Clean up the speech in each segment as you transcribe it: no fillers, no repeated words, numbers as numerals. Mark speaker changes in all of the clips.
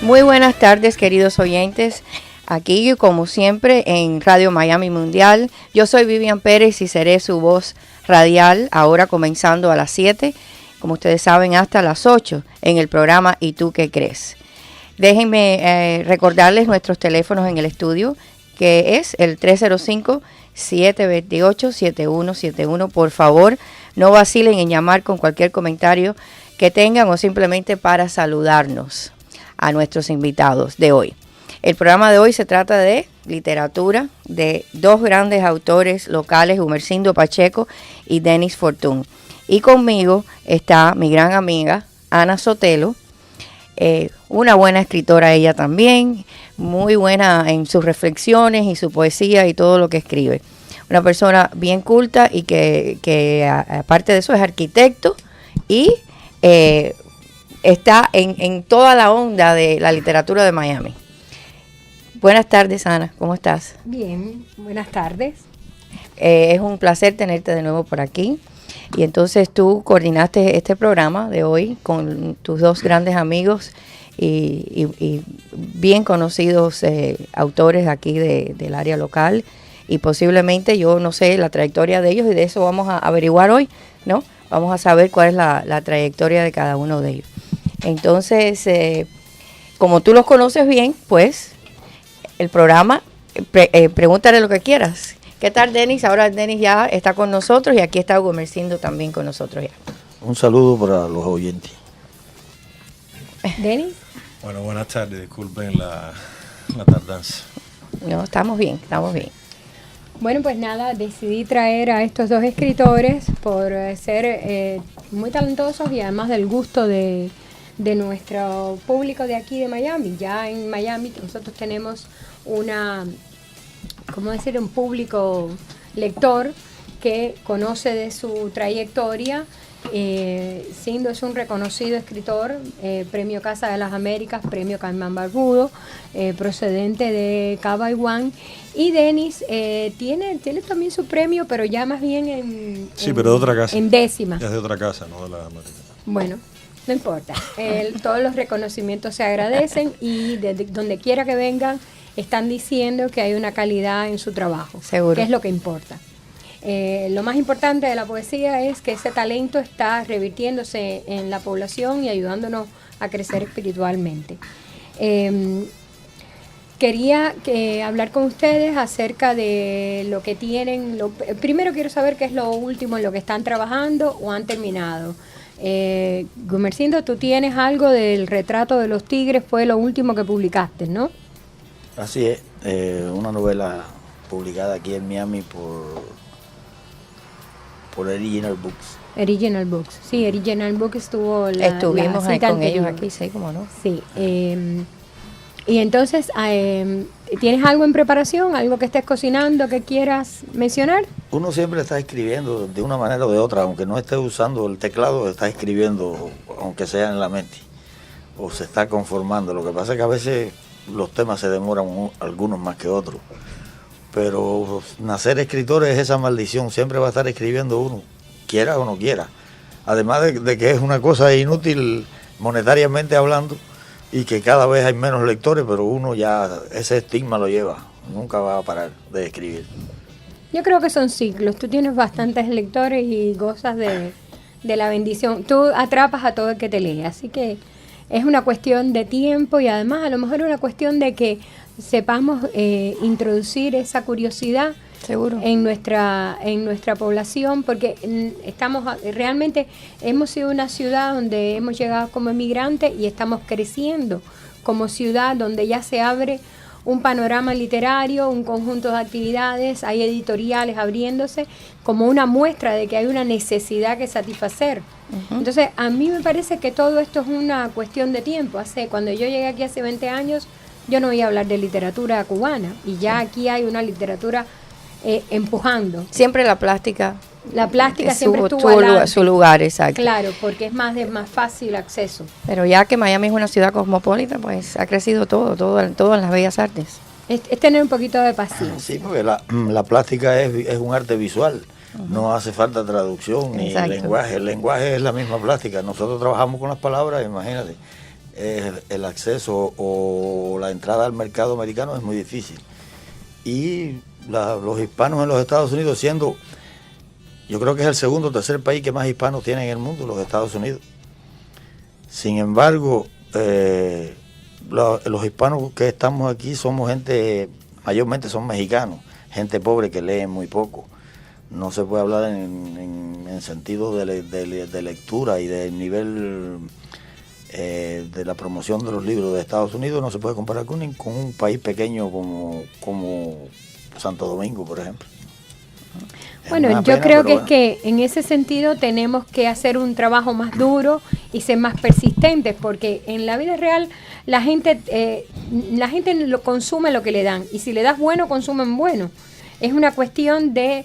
Speaker 1: Muy buenas tardes, queridos oyentes. Aquí, como siempre, en Radio Miami Mundial. Yo soy Vivian Pérez y seré su voz radial, ahora comenzando a las 7, como ustedes saben, hasta las 8, en el programa ¿Y tú qué crees? Déjenme recordarles nuestros teléfonos en el estudio, que es el 305-728-7171. Por favor, no vacilen en llamar con cualquier comentario que tengan o simplemente para saludarnos a nuestros invitados de hoy. El programa de hoy se trata de literatura de dos grandes autores locales, Gumersindo Pacheco y Denis Fortún. Y conmigo está mi gran amiga Ana Sotelo, una buena escritora ella también, muy buena en sus reflexiones y su poesía y todo lo que escribe. Una persona bien culta y que aparte de eso es arquitecto y está en toda la onda de la literatura de Miami. Buenas tardes, Ana, ¿cómo estás?
Speaker 2: Bien, buenas tardes.
Speaker 1: Es un placer tenerte de nuevo por aquí. Y entonces tú coordinaste este programa de hoy con tus dos grandes amigos y bien conocidos autores aquí del área local. Y posiblemente, yo no sé la trayectoria de ellos y de eso vamos a averiguar hoy, ¿no? Vamos a saber cuál es la trayectoria de cada uno de ellos. Entonces, como tú los conoces bien, pues el programa, pregúntale lo que quieras. ¿Qué tal, Denis? Ahora Denis ya está con nosotros y aquí está Gumersindo también con nosotros ya.
Speaker 3: Un saludo para los oyentes.
Speaker 2: ¿Denis?
Speaker 4: Bueno, buenas tardes, disculpen la tardanza.
Speaker 1: No, estamos bien, estamos bien.
Speaker 2: Bueno, pues nada, decidí traer a estos dos escritores por ser muy talentosos y además del gusto de nuestro público de aquí de Miami. Ya en Miami nosotros tenemos un público lector que conoce de su trayectoria. Sindo es un reconocido escritor, premio Casa de las Américas, premio Caimán Barbudo, procedente de Cabaiguán. Y Denis tiene también su premio, pero ya más bien
Speaker 4: pero de otra casa.
Speaker 2: En décima.
Speaker 4: Ya es de otra casa, no de la América.
Speaker 2: Bueno, no importa. Todos los reconocimientos se agradecen y de donde quiera que vengan están diciendo que hay una calidad en su trabajo.
Speaker 1: Seguro.
Speaker 2: Que es lo que importa. Lo más importante de la poesía es que ese talento está revirtiéndose en la población y ayudándonos a crecer espiritualmente. Quería hablar con ustedes acerca de lo que tienen. Primero quiero saber qué es lo último en lo que están trabajando o han terminado. Gumersindo, tú tienes algo del retrato de los tigres, fue lo último que publicaste, ¿no?
Speaker 3: Así es, una novela publicada aquí en Miami por Original Books.
Speaker 2: Original Books, sí, Original Books
Speaker 1: estuvimos
Speaker 2: la
Speaker 1: ahí con
Speaker 2: anterior.
Speaker 1: ellos aquí, sí, cómo no.
Speaker 2: Sí, y entonces, ¿tienes algo en preparación, algo que estés cocinando que quieras mencionar?
Speaker 3: Uno siempre está escribiendo de una manera o de otra, aunque no esté usando el teclado, está escribiendo, aunque sea en la mente, o se está conformando. Lo que pasa es que a veces los temas se demoran algunos más que otros, pero nacer escritor es esa maldición, siempre va a estar escribiendo uno, quiera o no quiera. Además de que es una cosa inútil monetariamente hablando y que cada vez hay menos lectores, pero uno ya ese estigma lo lleva, nunca va a parar de escribir.
Speaker 2: Yo creo que son ciclos, tú tienes bastantes lectores y gozas de la bendición, tú atrapas a todo el que te lee, así que es una cuestión de tiempo y además a lo mejor una cuestión de que sepamos introducir esa curiosidad.
Speaker 1: Seguro.
Speaker 2: En nuestra población, porque realmente hemos sido una ciudad donde hemos llegado como emigrantes y estamos creciendo como ciudad donde ya se abre un panorama literario, un conjunto de actividades, hay editoriales abriéndose como una muestra de que hay una necesidad que satisfacer. Uh-huh. Entonces, a mí me parece que todo esto es una cuestión de tiempo. Cuando yo llegué aquí hace 20 años, yo no iba a hablar de literatura cubana y ya aquí hay una literatura empujando.
Speaker 1: Siempre la plástica
Speaker 2: siempre estuvo
Speaker 1: su lugar, exacto.
Speaker 2: Claro, porque es más fácil acceso.
Speaker 1: Pero ya que Miami es una ciudad cosmopolita, pues ha crecido todo en las bellas artes.
Speaker 2: Es tener un poquito de paciencia.
Speaker 3: Sí, porque la plástica es un arte visual. Uh-huh. No hace falta traducción ni lenguaje. El lenguaje es la misma plástica. Nosotros trabajamos con las palabras, imagínate. el acceso o la entrada al mercado americano es muy difícil. Y los hispanos en los Estados Unidos, siendo, yo creo que es el segundo o tercer país que más hispanos tiene en el mundo, los Estados Unidos. Sin embargo, los hispanos que estamos aquí somos gente, mayormente son mexicanos, gente pobre que lee muy poco. No se puede hablar en sentido de lectura y del nivel de la promoción de los libros de Estados Unidos. No se puede comparar con un país pequeño como Santo Domingo, por ejemplo.
Speaker 2: Bueno, yo creo que es que en ese sentido tenemos que hacer un trabajo más duro y ser más persistentes, porque en la vida real la gente lo consume lo que le dan, y si le das bueno, consumen bueno. Es una cuestión de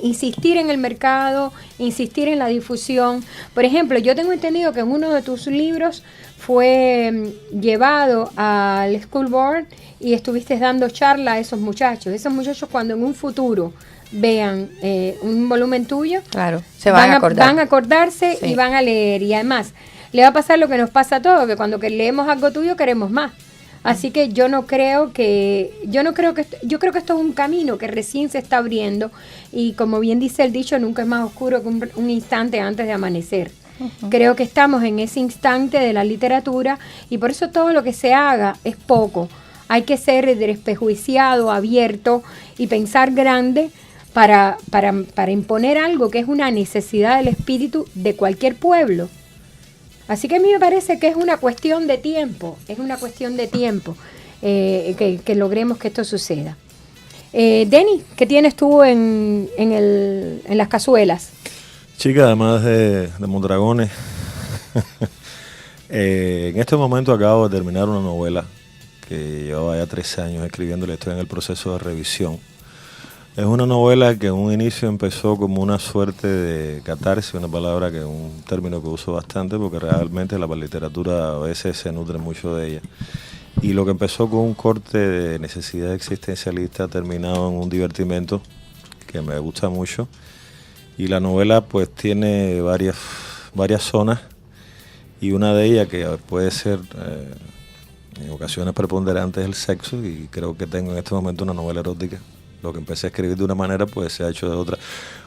Speaker 2: insistir en el mercado, insistir en la difusión. Por ejemplo, yo tengo entendido que en uno de tus libros fue llevado al School Board y estuviste dando charla a esos muchachos. Esos muchachos, cuando en un futuro vean un volumen tuyo,
Speaker 1: claro, se van a acordar.
Speaker 2: Van a acordarse, sí, y van a leer. Y además, le va a pasar lo que nos pasa a todos, que cuando leemos algo tuyo queremos más. Así que yo creo que esto es un camino que recién se está abriendo, y como bien dice el dicho, nunca es más oscuro que un instante antes de amanecer. Uh-huh. Creo que estamos en ese instante de la literatura, y por eso todo lo que se haga es poco. Hay que ser desprejuiciado, abierto y pensar grande para imponer algo que es una necesidad del espíritu de cualquier pueblo. Así que a mí me parece que es una cuestión de tiempo, que logremos que esto suceda. Denny, ¿qué tienes tú en las cazuelas?
Speaker 4: Chica, además de Mondragones, en este momento acabo de terminar una novela que llevaba ya 13 años escribiéndola, estoy en el proceso de revisión. Es una novela que en un inicio empezó como una suerte de catarsis, una palabra que es un término que uso bastante porque realmente la literatura a veces se nutre mucho de ella. Y lo que empezó con un corte de necesidad existencialista ha terminado en un divertimento que me gusta mucho. Y la novela pues tiene varias zonas, y una de ellas que puede ser en ocasiones preponderante es el sexo, y creo que tengo en este momento una novela erótica. Lo que empecé a escribir de una manera, pues se ha hecho de otra.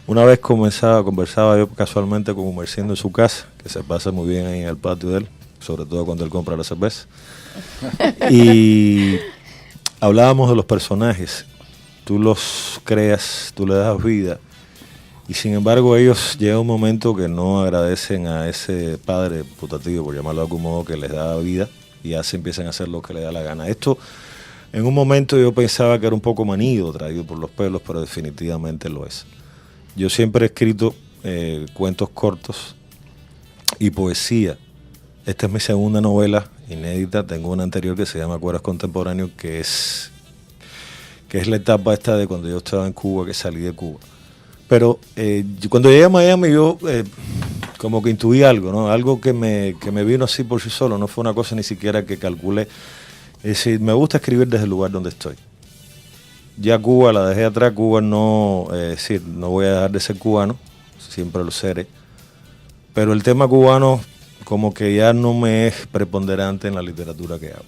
Speaker 4: Una vez conversaba yo casualmente con Humercindo en su casa, que se pasa muy bien ahí en el patio de él, sobre todo cuando él compra la cerveza. Y hablábamos de los personajes. Tú los creas, tú le das vida, y sin embargo ellos llega un momento que no agradecen a ese padre putativo, por llamarlo de algún modo, que les da vida, y ya se empiezan a hacer lo que les da la gana. Esto, en un momento yo pensaba que era un poco manido, traído por los pelos, pero definitivamente lo es. Yo siempre he escrito cuentos cortos y poesía. Esta es mi segunda novela inédita. Tengo una anterior que se llama Cueros Contemporáneos, que es la etapa esta de cuando yo estaba en Cuba, que salí de Cuba. Pero cuando llegué a Miami yo como que intuí algo, ¿no? Algo que me vino así por sí solo, no fue una cosa ni siquiera que calculé. Es decir, me gusta escribir desde el lugar donde estoy. Ya Cuba la dejé atrás, Cuba no, no voy a dejar de ser cubano, siempre lo seré. Pero el tema cubano como que ya no me es preponderante en la literatura que hago.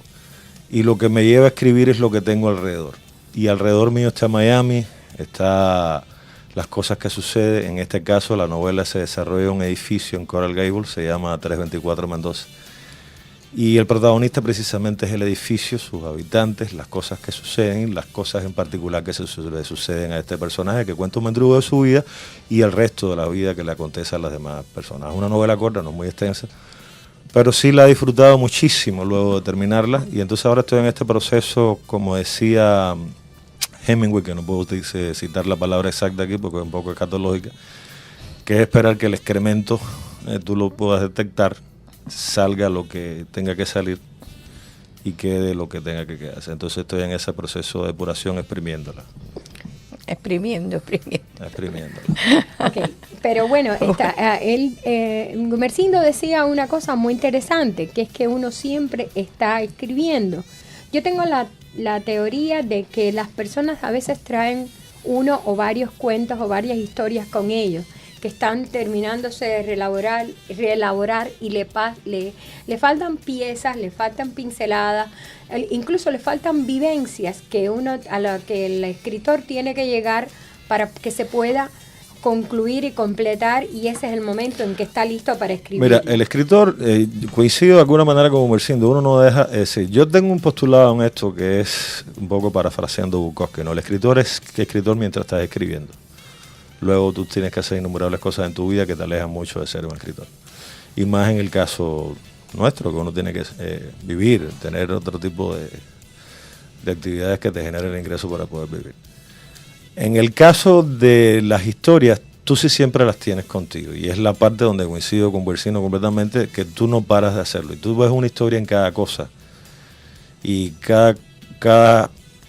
Speaker 4: Y lo que me lleva a escribir es lo que tengo alrededor. Y alrededor mío está Miami, está las cosas que suceden. En este caso la novela se desarrolla en un edificio en Coral Gables, se llama 324 Mendoza. Y el protagonista precisamente es el edificio, sus habitantes, las cosas que suceden, las cosas en particular que le suceden a este personaje, que cuenta un mendrugo de su vida y el resto de la vida que le acontece a las demás personas. Es una novela corta, no muy extensa, pero sí la he disfrutado muchísimo luego de terminarla, y entonces ahora estoy en este proceso, como decía Hemingway, que no puedo citar la palabra exacta aquí porque es un poco escatológica, que es esperar que el excremento tú lo puedas detectar, salga lo que tenga que salir y quede lo que tenga que quedarse. Entonces estoy en ese proceso de depuración, exprimiéndola.
Speaker 1: Exprimiéndola.
Speaker 2: Okay. Pero bueno, Gumersindo decía una cosa muy interesante, que es que uno siempre está escribiendo. Yo tengo la teoría de que las personas a veces traen uno o varios cuentos o varias historias con ellos. que están terminándose de reelaborar y le faltan piezas, le faltan pinceladas, incluso le faltan vivencias a la que el escritor tiene que llegar para que se pueda concluir y completar, y ese es el momento en que está listo para escribir.
Speaker 4: Mira, el escritor, coincido de alguna manera con Gumersindo, uno no deja, yo tengo un postulado en esto que es un poco parafraseando Bukowski, ¿no? El escritor es que escritor mientras estás escribiendo. Luego tú tienes que hacer innumerables cosas en tu vida que te alejan mucho de ser un escritor. Y más en el caso nuestro, que uno tiene que vivir, tener otro tipo de actividades que te generen ingresos para poder vivir. En el caso de las historias, tú sí siempre las tienes contigo, y es la parte donde coincido con Gumersindo completamente, que tú no paras de hacerlo, y tú ves una historia en cada cosa, y cada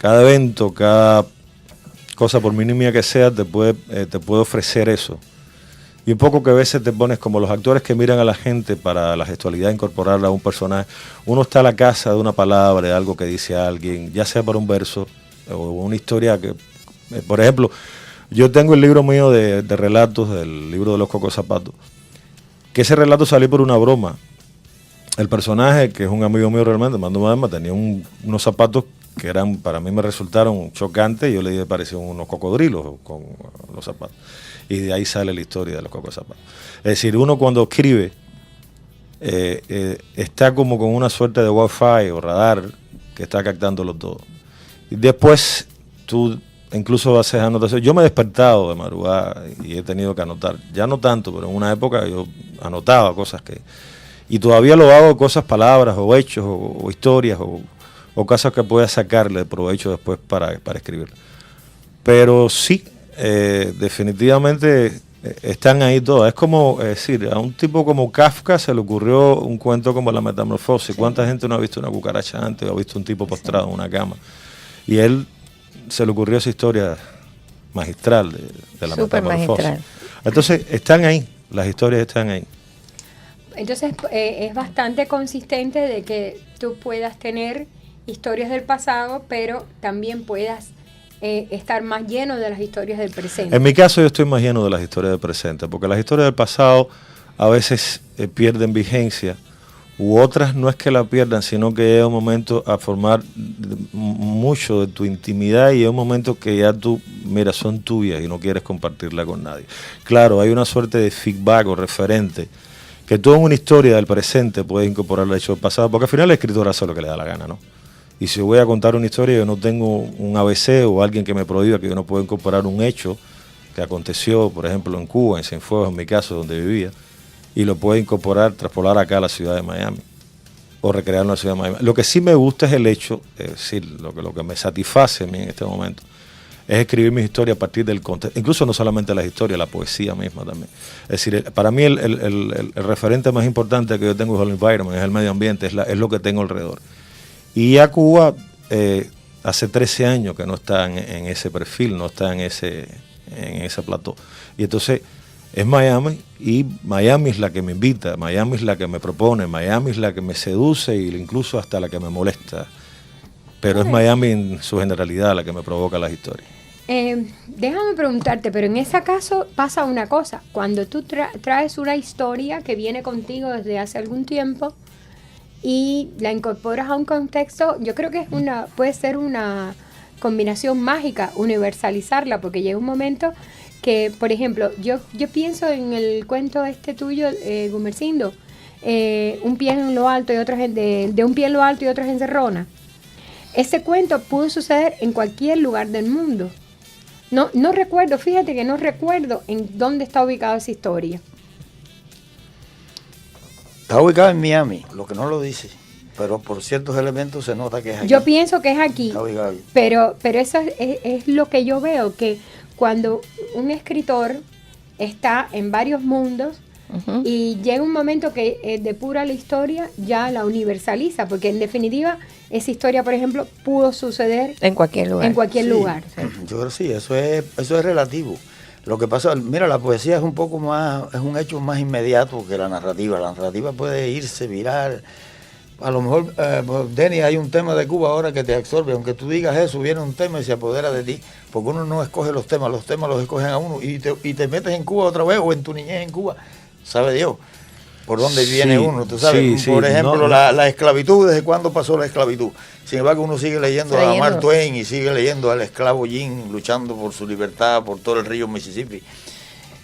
Speaker 4: evento, cada cosa, por mínima que sea, te puede ofrecer eso. Y un poco que a veces te pones como los actores que miran a la gente para la gestualidad, incorporarla a un personaje. Uno está a la casa de una palabra, de algo que dice alguien, ya sea para un verso o una historia que... Por ejemplo, yo tengo el libro mío de relatos, del libro de los Cocos Zapatos, que ese relato salió por una broma. El personaje, que es un amigo mío realmente, Mando Madema, tenía unos zapatos que para mí me resultaron chocantes, y yo le dije que parecían unos cocodrilos con los zapatos. Y de ahí sale la historia de los Cocos Zapatos. Es decir, uno cuando escribe está como con una suerte de wifi o radar que está captándolo todo. Y después tú incluso haces anotaciones. Yo me he despertado de madrugada y he tenido que anotar. Ya no tanto, pero en una época yo anotaba cosas que... Y todavía lo hago, cosas, palabras o hechos o historias o cosas que pueda sacarle provecho después para escribir. Pero sí, definitivamente están ahí todas. Es como decir, a un tipo como Kafka se le ocurrió un cuento como La Metamorfosis. Sí. ¿Cuánta gente no ha visto una cucaracha antes o ha visto un tipo postrado en una cama? Y él se le ocurrió esa historia magistral de la
Speaker 1: Súper
Speaker 4: Metamorfosis.
Speaker 1: magistral.
Speaker 4: Entonces están ahí, las historias están ahí.
Speaker 2: Entonces es bastante consistente de que tú puedas tener historias del pasado, pero también puedas estar más lleno de las historias del presente.
Speaker 4: En mi caso yo estoy más lleno de las historias del presente, porque las historias del pasado a veces pierden vigencia, u otras no es que la pierdan, sino que llega un momento a formar mucho de tu intimidad, y es un momento que ya tú, mira, son tuyas y no quieres compartirla con nadie. Claro, hay una suerte de feedback o referente que tú en una historia del presente puedes incorporar el hecho del pasado, porque al final el escritor hace lo que le da la gana, ¿no? Y si voy a contar una historia, yo no tengo un ABC o alguien que me prohíba que yo no puedo incorporar un hecho que aconteció, por ejemplo, en Cuba, en Cienfuegos, en mi caso, donde vivía, y lo puedo incorporar, traspolar acá a la ciudad de Miami, o recrearlo en la ciudad de Miami. Lo que sí me gusta es el hecho, es decir, lo que me satisface a mí en este momento, es escribir mis historias a partir del contexto, incluso no solamente las historias, la poesía misma también. Es decir, para mí el referente más importante que yo tengo es el environment, es el medio ambiente, es lo que tengo alrededor. Y a Cuba hace 13 años que no está en ese perfil, no está en ese plató. Y entonces es Miami, y Miami es la que me invita, Miami es la que me propone, Miami es la que me seduce e incluso hasta la que me molesta. Pero es Miami en su generalidad la que me provoca las historias.
Speaker 2: Déjame preguntarte, pero en ese caso pasa una cosa. Cuando tú traes una historia que viene contigo desde hace algún tiempo y la incorporas a un contexto, yo creo que puede ser una combinación mágica, universalizarla, porque llega un momento que, por ejemplo, yo pienso en el cuento tuyo, Gumersindo, un pie en lo alto y otro de un pie en lo alto y otro en Encerrona. Ese cuento pudo suceder en cualquier lugar del mundo. No recuerdo, fíjate que no recuerdo en dónde está ubicada esa historia.
Speaker 3: Está ubicado en Miami, lo que no lo dice, pero por ciertos elementos se nota que es aquí.
Speaker 2: Yo pienso que es aquí,
Speaker 3: está ubicado ahí.
Speaker 2: pero eso es lo que yo veo, que cuando un escritor está en varios mundos, uh-huh, y llega un momento que depura la historia, ya la universaliza, porque en definitiva esa historia, por ejemplo, pudo suceder
Speaker 1: en cualquier lugar.
Speaker 2: En cualquier lugar.
Speaker 3: Sí. Yo creo que sí, eso es relativo. Lo que pasa, mira, la poesía es un poco más, es un hecho más inmediato que la narrativa. La narrativa puede irse, virar, A lo mejor, Denis, hay un tema de Cuba ahora que te absorbe. Aunque tú digas eso, viene un tema y se apodera de ti. Porque uno no escoge los temas los escogen a uno. Y te metes en Cuba otra vez o en tu niñez en Cuba. Sabe Dios por dónde viene uno. Tú sabes, por ejemplo, la esclavitud, ¿desde cuándo pasó la esclavitud? Sin embargo, uno sigue leyendo a Mark Twain y sigue leyendo al esclavo Jim luchando por su libertad por todo el río Mississippi.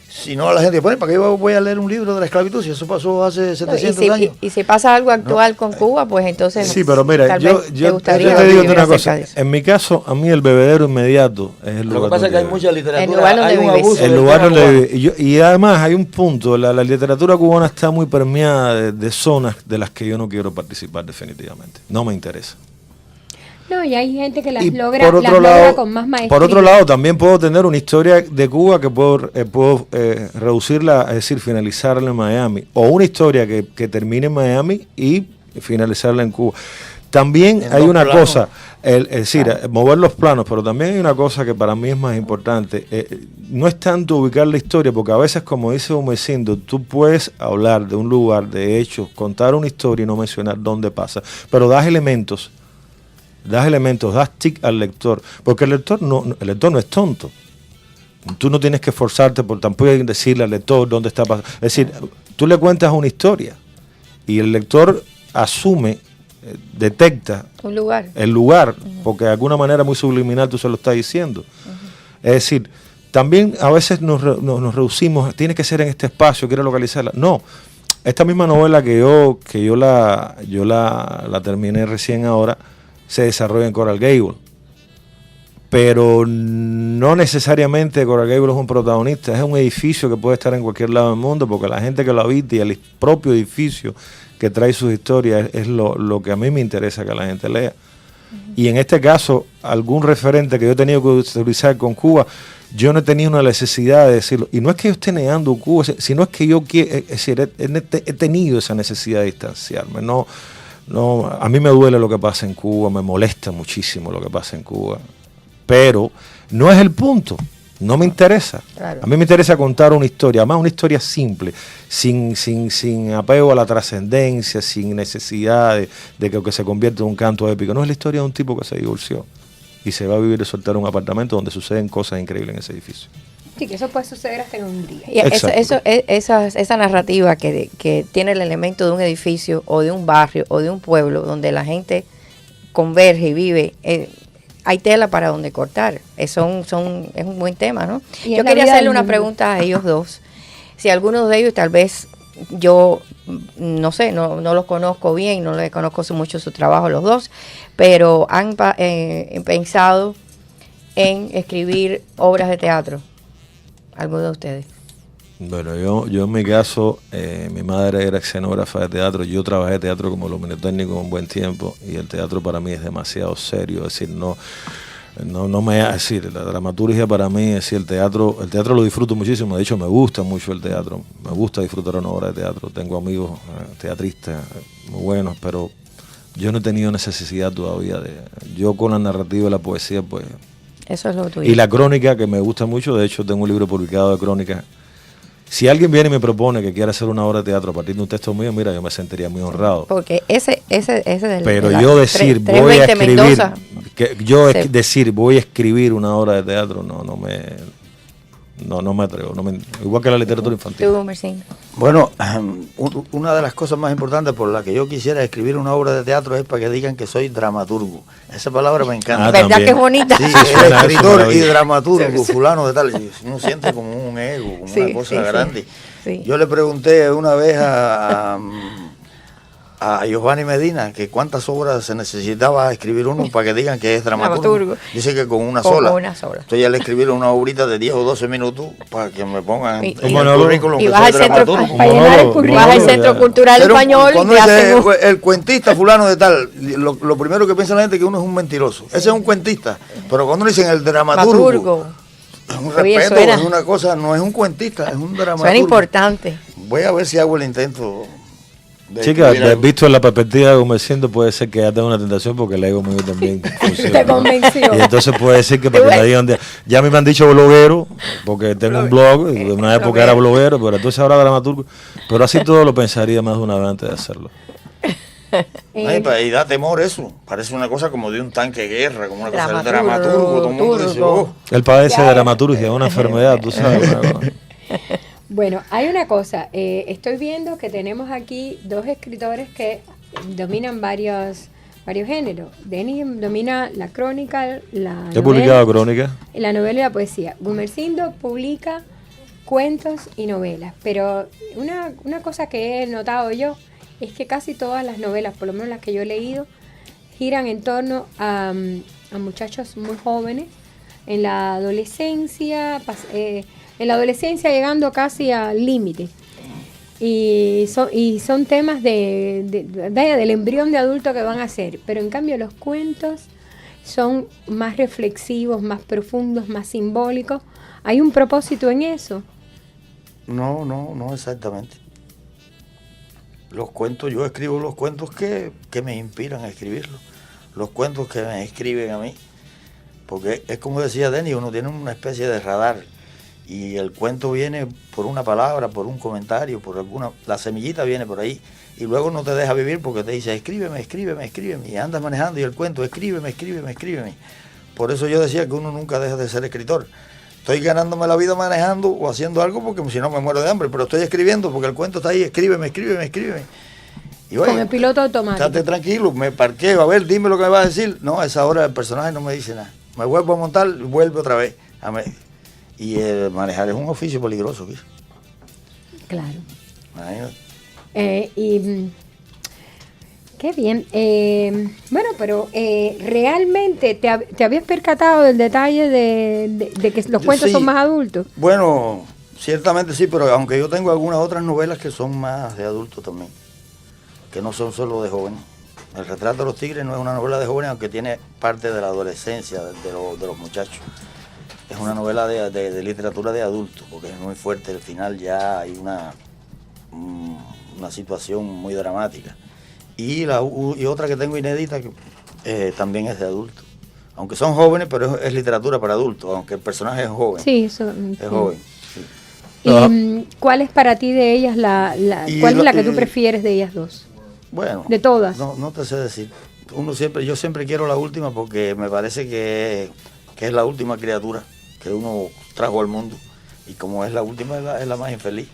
Speaker 3: Si no, la gente dice, ¿para qué voy a leer un libro de la esclavitud si eso pasó hace 700 años?
Speaker 1: Y si pasa algo actual con Cuba, pues entonces...
Speaker 4: Sí, pero mira, yo te digo una cosa. En mi caso, a mí el bebedero inmediato es el lugar.
Speaker 3: Lo que pasa es que hay mucha literatura.
Speaker 1: El lugar
Speaker 4: donde vives. Y además hay un punto, la literatura cubana está muy permeada de zonas de las que yo no quiero participar definitivamente. No me interesa.
Speaker 2: No, y hay gente que las
Speaker 4: Y
Speaker 2: logra con más maestría.
Speaker 4: Por otro lado, también puedo tener una historia de Cuba que puedo reducirla, es decir, finalizarla en Miami. O una historia que termine en Miami y finalizarla en Cuba. También hay una cosa, es decir, mover los planos, pero también hay una cosa que para mí es más importante. No es tanto ubicar la historia, porque a veces, como dice Humecindo, tú puedes hablar de un lugar, de hechos, contar una historia y no mencionar dónde pasa, pero das elementos, das tic al lector, porque el lector no es tonto. Tú no tienes que esforzarte por tampoco decirle al lector dónde está pasando. Es decir, tú le cuentas una historia y el lector asume, detecta el lugar, porque de alguna manera muy subliminal tú se lo estás diciendo. Es decir, también a veces nos reducimos, tiene que ser en este espacio, quiero localizarla. No, esta misma novela que yo la terminé recién ahora, se desarrolla en Coral Gable, pero no necesariamente Coral Gable es un protagonista, es un edificio que puede estar en cualquier lado del mundo, porque la gente que lo habita y el propio edificio que trae sus historias es lo que a mí me interesa que la gente lea. Y en este caso, algún referente que yo he tenido que utilizar con Cuba, yo no he tenido una necesidad de decirlo, y no es que yo esté negando Cuba, sino es que yo he tenido esa necesidad de distanciarme. No, a mí me duele lo que pasa en Cuba, me molesta muchísimo lo que pasa en Cuba, pero no es el punto, no me interesa. Claro. A mí me interesa contar una historia, además una historia simple, sin apego a la trascendencia, sin necesidad de que se convierta en un canto épico. No, es la historia de un tipo que se divorció y se va a vivir y soltar en un apartamento donde suceden cosas increíbles en ese edificio.
Speaker 2: Sí, que eso puede suceder hasta en un día.
Speaker 1: Y esa narrativa que tiene el elemento de un edificio o de un barrio o de un pueblo donde la gente converge y vive, hay tela para donde cortar. Es un buen tema, ¿no? Yo quería hacerle una pregunta a ellos dos. Si algunos de ellos, tal vez yo no sé, no los conozco bien, no les conozco mucho su trabajo los dos, pero han pensado en escribir obras de teatro. ¿Alguno de ustedes?
Speaker 4: Bueno, yo en mi caso, mi madre era escenógrafa de teatro, yo trabajé teatro como luminotécnico un buen tiempo y el teatro para mí es demasiado serio, es decir, no me es decir, la dramaturgia para mí, es decir, el teatro lo disfruto muchísimo, de hecho me gusta mucho el teatro, me gusta disfrutar una obra de teatro, tengo amigos teatristas muy buenos, pero yo no he tenido necesidad todavía yo con la narrativa y la poesía, pues...
Speaker 1: Eso es lo tuyo.
Speaker 4: Y la crónica, que me gusta mucho, de hecho tengo un libro publicado de crónica. Si alguien viene y me propone que quiera hacer una obra de teatro a partir de un texto mío, mira, yo me sentiría muy honrado.
Speaker 1: Porque ese del...
Speaker 4: Pero yo decir, voy a escribir, Mendoza, decir, voy a escribir una obra de teatro, no me atrevo. Igual que la literatura infantil.
Speaker 3: Bueno, una de las cosas más importantes por la que yo quisiera escribir una obra de teatro es para que digan que soy dramaturgo. Esa palabra me encanta.
Speaker 1: ¿Verdad también? Que es bonita?
Speaker 3: Sí, escritor y dramaturgo, fulano de tal. Uno siente como un ego, como una cosa grande. Sí. Yo le pregunté una vez a Giovanni Medina que cuántas obras se necesitaba escribir uno para que digan que es dramaturgo. Dice que con una sola. Entonces ya le escribieron una obrita de 10 o 12 minutos para que me pongan en el currículum que soy dramaturgo.
Speaker 1: Vas al Centro Cultural Español y te hacen
Speaker 3: el cuentista fulano de tal. Lo primero que piensa la gente es que uno es un mentiroso. Ese es un cuentista. Pero cuando dicen el dramaturgo, es un respeto, es una cosa, no es un cuentista, es un dramaturgo.
Speaker 1: Suena importante.
Speaker 3: Voy a ver si hago el intento.
Speaker 4: Chica, visto en la perspectiva de Humecindo, puede ser que ya tenga una tentación porque el ego mío también funciona.
Speaker 2: Te convenció.
Speaker 4: Y entonces puede ser que para que me digan, ya a mí me han dicho bloguero, porque tengo un blog, de una época era bloguero, pero entonces ahora dramaturgo. Pero así todo lo pensaría más de una vez antes de hacerlo.
Speaker 3: Y da temor eso. Parece una cosa como de un tanque de guerra, como una cosa del
Speaker 1: Dramaturgo,
Speaker 3: dramaturgo. Todo el mundo dice, oh.
Speaker 4: Él padece de dramaturgia, una enfermedad, tú sabes.
Speaker 2: Bueno, hay una cosa. Estoy viendo que tenemos aquí dos escritores que dominan varios géneros. Denis domina la crónica, la
Speaker 4: ¿He publicado crónica?
Speaker 2: La novela y la poesía. Gumersindo publica cuentos y novelas. Pero una cosa que he notado yo es que casi todas las novelas, por lo menos las que yo he leído, giran en torno a muchachos muy jóvenes, en la adolescencia, llegando casi al límite. Y son temas del embrión de adulto que van a ser. Pero en cambio los cuentos son más reflexivos, más profundos, más simbólicos. ¿Hay un propósito en eso?
Speaker 3: No exactamente. Los cuentos, yo escribo los cuentos que me inspiran a escribirlos. Los cuentos que me escriben a mí. Porque es como decía Denis, uno tiene una especie de radar. Y el cuento viene por una palabra, por un comentario, la semillita viene por ahí. Y luego no te deja vivir porque te dice, escríbeme. Y andas manejando y el cuento, escríbeme. Por eso yo decía que uno nunca deja de ser escritor. Estoy ganándome la vida manejando o haciendo algo porque si no me muero de hambre, pero estoy escribiendo porque el cuento está ahí, escríbeme. Y oye,
Speaker 2: con el piloto automático.
Speaker 3: Estate tranquilo, me parqueo, a ver, dime lo que me vas a decir. No, a esa hora el personaje no me dice nada. Me vuelvo a montar y vuelve otra vez. Y manejar es un oficio peligroso, ¿sí?
Speaker 2: Claro.
Speaker 3: Imagínate.
Speaker 2: Qué bien. Bueno, pero realmente te habías percatado del detalle de que los cuentos son más adultos.
Speaker 3: Bueno, ciertamente sí, pero aunque yo tengo algunas otras novelas que son más de adultos también, que no son solo de jóvenes. El retrato de los tigres no es una novela de jóvenes, aunque tiene parte de la adolescencia de los muchachos. Es una novela de literatura de adultos, porque es muy fuerte. Al final ya hay una situación muy dramática. Y otra que tengo inédita, que también es de adultos. Aunque son jóvenes, pero es literatura para adultos, aunque el personaje es joven.
Speaker 2: Sí, eso.
Speaker 3: Es joven. Sí.
Speaker 2: ¿Y cuál es para ti de ellas cuál es la que tú prefieres de ellas dos?
Speaker 3: Bueno,
Speaker 2: de todas.
Speaker 3: No te sé decir. Yo siempre quiero la última porque me parece que es la última criatura que uno trajo al mundo. Y como es la última, es la más infeliz.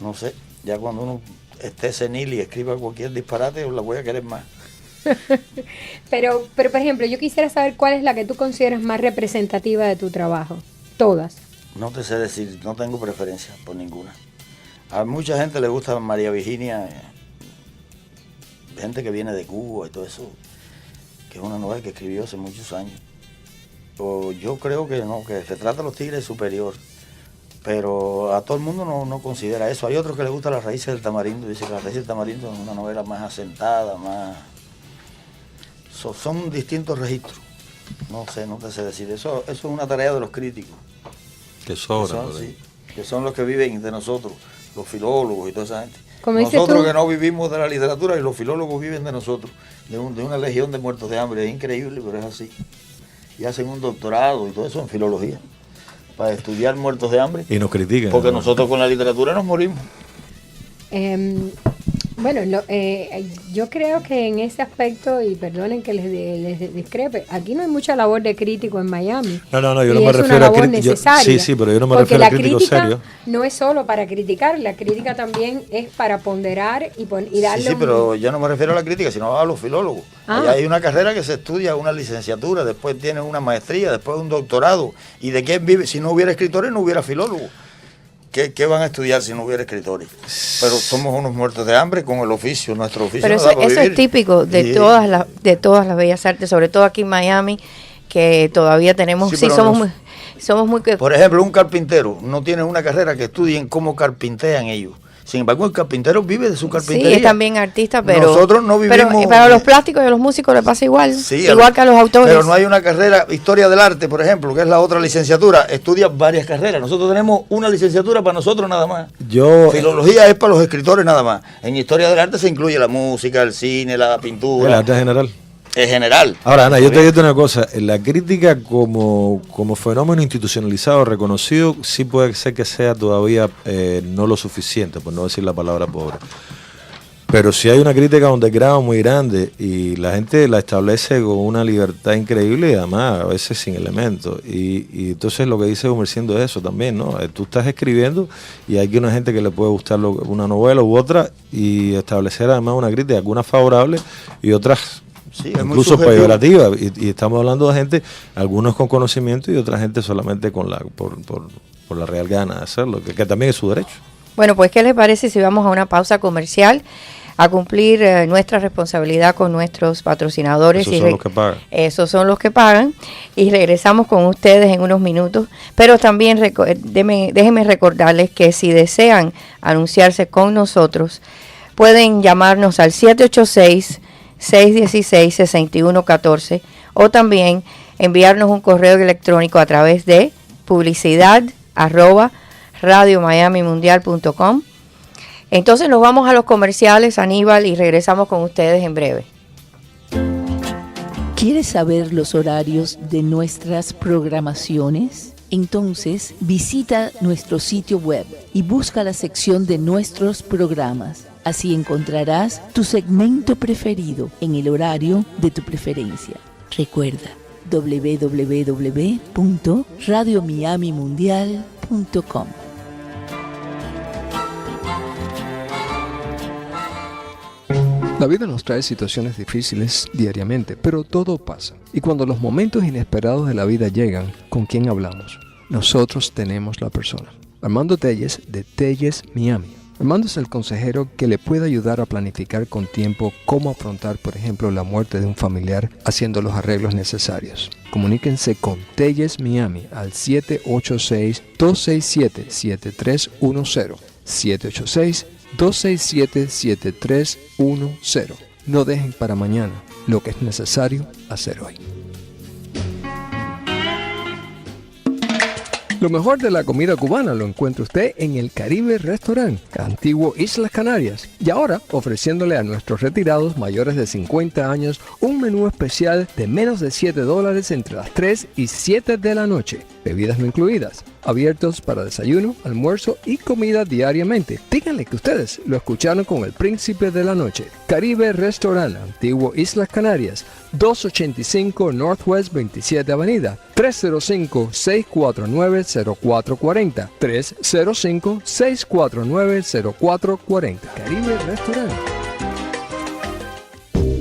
Speaker 3: No sé, ya cuando uno esté senil y escriba cualquier disparate, la voy a querer más.
Speaker 2: pero, por ejemplo, yo quisiera saber cuál es la que tú consideras más representativa de tu trabajo. Todas.
Speaker 3: No te sé decir, no tengo preferencia por ninguna. A mucha gente le gusta María Virginia, gente que viene de Cuba y todo eso, que es una novela que escribió hace muchos años. Yo creo que no, que Retrata a los Tigres es superior, pero a todo el mundo no considera eso. Hay otros que les gusta Las Raíces del Tamarindo, dice que Las Raíces del Tamarindo es una novela más asentada, más... Son distintos registros. No te sé decir. Eso es una tarea de los críticos.
Speaker 4: Que sobra.
Speaker 3: Que son los que viven de nosotros, los filólogos y toda esa gente.
Speaker 2: Nosotros
Speaker 3: que no vivimos de la literatura y los filólogos viven de nosotros, de una legión de muertos de hambre. Es increíble, pero es así. Y hacen un doctorado y todo eso en filología, para estudiar muertos de hambre.
Speaker 4: Y nos critican.
Speaker 3: Porque nosotros con la literatura nos morimos.
Speaker 2: Bueno, yo creo que en ese aspecto, y perdonen que les discrepe, aquí no hay mucha labor de crítico en Miami.
Speaker 4: No, yo no me refiero a crítico. Sí, pero yo no me refiero a crítico serio.
Speaker 2: No es solo para criticar, la crítica también es para ponderar y darle.
Speaker 3: Sí, pero yo no me refiero a la crítica, sino a los filólogos. Allá hay una carrera que se estudia, una licenciatura, después tienen una maestría, después un doctorado. ¿Y de quién vive? Si no hubiera escritores, no hubiera filólogos. ¿Qué van a estudiar si no hubiera escritores? Pero somos unos muertos de hambre con el oficio, nuestro oficio.
Speaker 1: Pero eso es típico de todas las bellas artes, sobre todo aquí en Miami, que todavía tenemos, somos muy
Speaker 3: Por ejemplo, un carpintero no tiene una carrera que estudien cómo carpintean ellos. Sin embargo, el carpintero vive de su carpintería.
Speaker 1: Sí, es también artista, pero
Speaker 3: nosotros no vivimos.
Speaker 1: Pero a los plásticos y a los músicos les pasa igual, igual que a los autores.
Speaker 3: Pero no hay una carrera, historia del arte, por ejemplo, que es la otra licenciatura, estudia varias carreras. Nosotros tenemos una licenciatura para nosotros nada más. Filología es para los escritores nada más. En historia del arte se incluye la música, el cine, la pintura.
Speaker 4: El arte general.
Speaker 3: Es general.
Speaker 4: Ahora, Ana, yo te digo una cosa, la crítica como fenómeno institucionalizado, reconocido, sí puede ser que sea todavía no lo suficiente, por no decir la palabra pobre. Pero sí hay una crítica underground muy grande y la gente la establece con una libertad increíble y además a veces sin elementos. Y entonces lo que dice Gumersindo es eso también, ¿no? Tú estás escribiendo y hay una gente que le puede gustar una novela u otra y establecer además una crítica, algunas favorables y otras incluso peyorativas. Y estamos hablando de gente, algunos con conocimiento y otra gente solamente por la real gana de hacerlo, que también es su derecho.
Speaker 1: Bueno, pues ¿qué les parece si vamos a una pausa comercial a cumplir nuestra responsabilidad con nuestros patrocinadores?
Speaker 4: Esos son los que pagan.
Speaker 1: Esos son los que pagan y regresamos con ustedes en unos minutos. Pero también déjenme recordarles que si desean anunciarse con nosotros, pueden llamarnos al 786-616-6114 o también enviarnos un correo electrónico a través de publicidad@radiomiamimundial.com. Entonces nos vamos a los comerciales, Aníbal, y regresamos con ustedes en breve.
Speaker 5: ¿Quieres saber los horarios de nuestras programaciones? Entonces visita nuestro sitio web y busca la sección de nuestros programas. Así encontrarás tu segmento preferido en el horario de tu preferencia. Recuerda, www.radiomiamimundial.com.
Speaker 6: La vida nos trae situaciones difíciles diariamente, pero todo pasa. Y cuando los momentos inesperados de la vida llegan, ¿con quién hablamos? Nosotros tenemos la persona. Armando Telles, de Telles Miami. Armando es el consejero que le puede ayudar a planificar con tiempo cómo afrontar, por ejemplo, la muerte de un familiar haciendo los arreglos necesarios. Comuníquense con Telles Miami al 786-267-7310. 786-267-7310. No dejen para mañana lo que es necesario hacer hoy. Lo mejor de la comida cubana lo encuentra usted en el Caribe Restaurant, antiguo Islas Canarias. Y ahora ofreciéndole a nuestros retirados mayores de 50 años un menú especial de menos de $7 entre las 3 y 7 de la noche. Bebidas no incluidas. Abiertos para desayuno, almuerzo y comida diariamente. Díganle que ustedes lo escucharon con el Príncipe de la Noche. Caribe Restaurant, antiguo Islas Canarias, 285 Northwest 27 Avenida, 305-649-0440, 305-649-0440. Caribe Restaurant.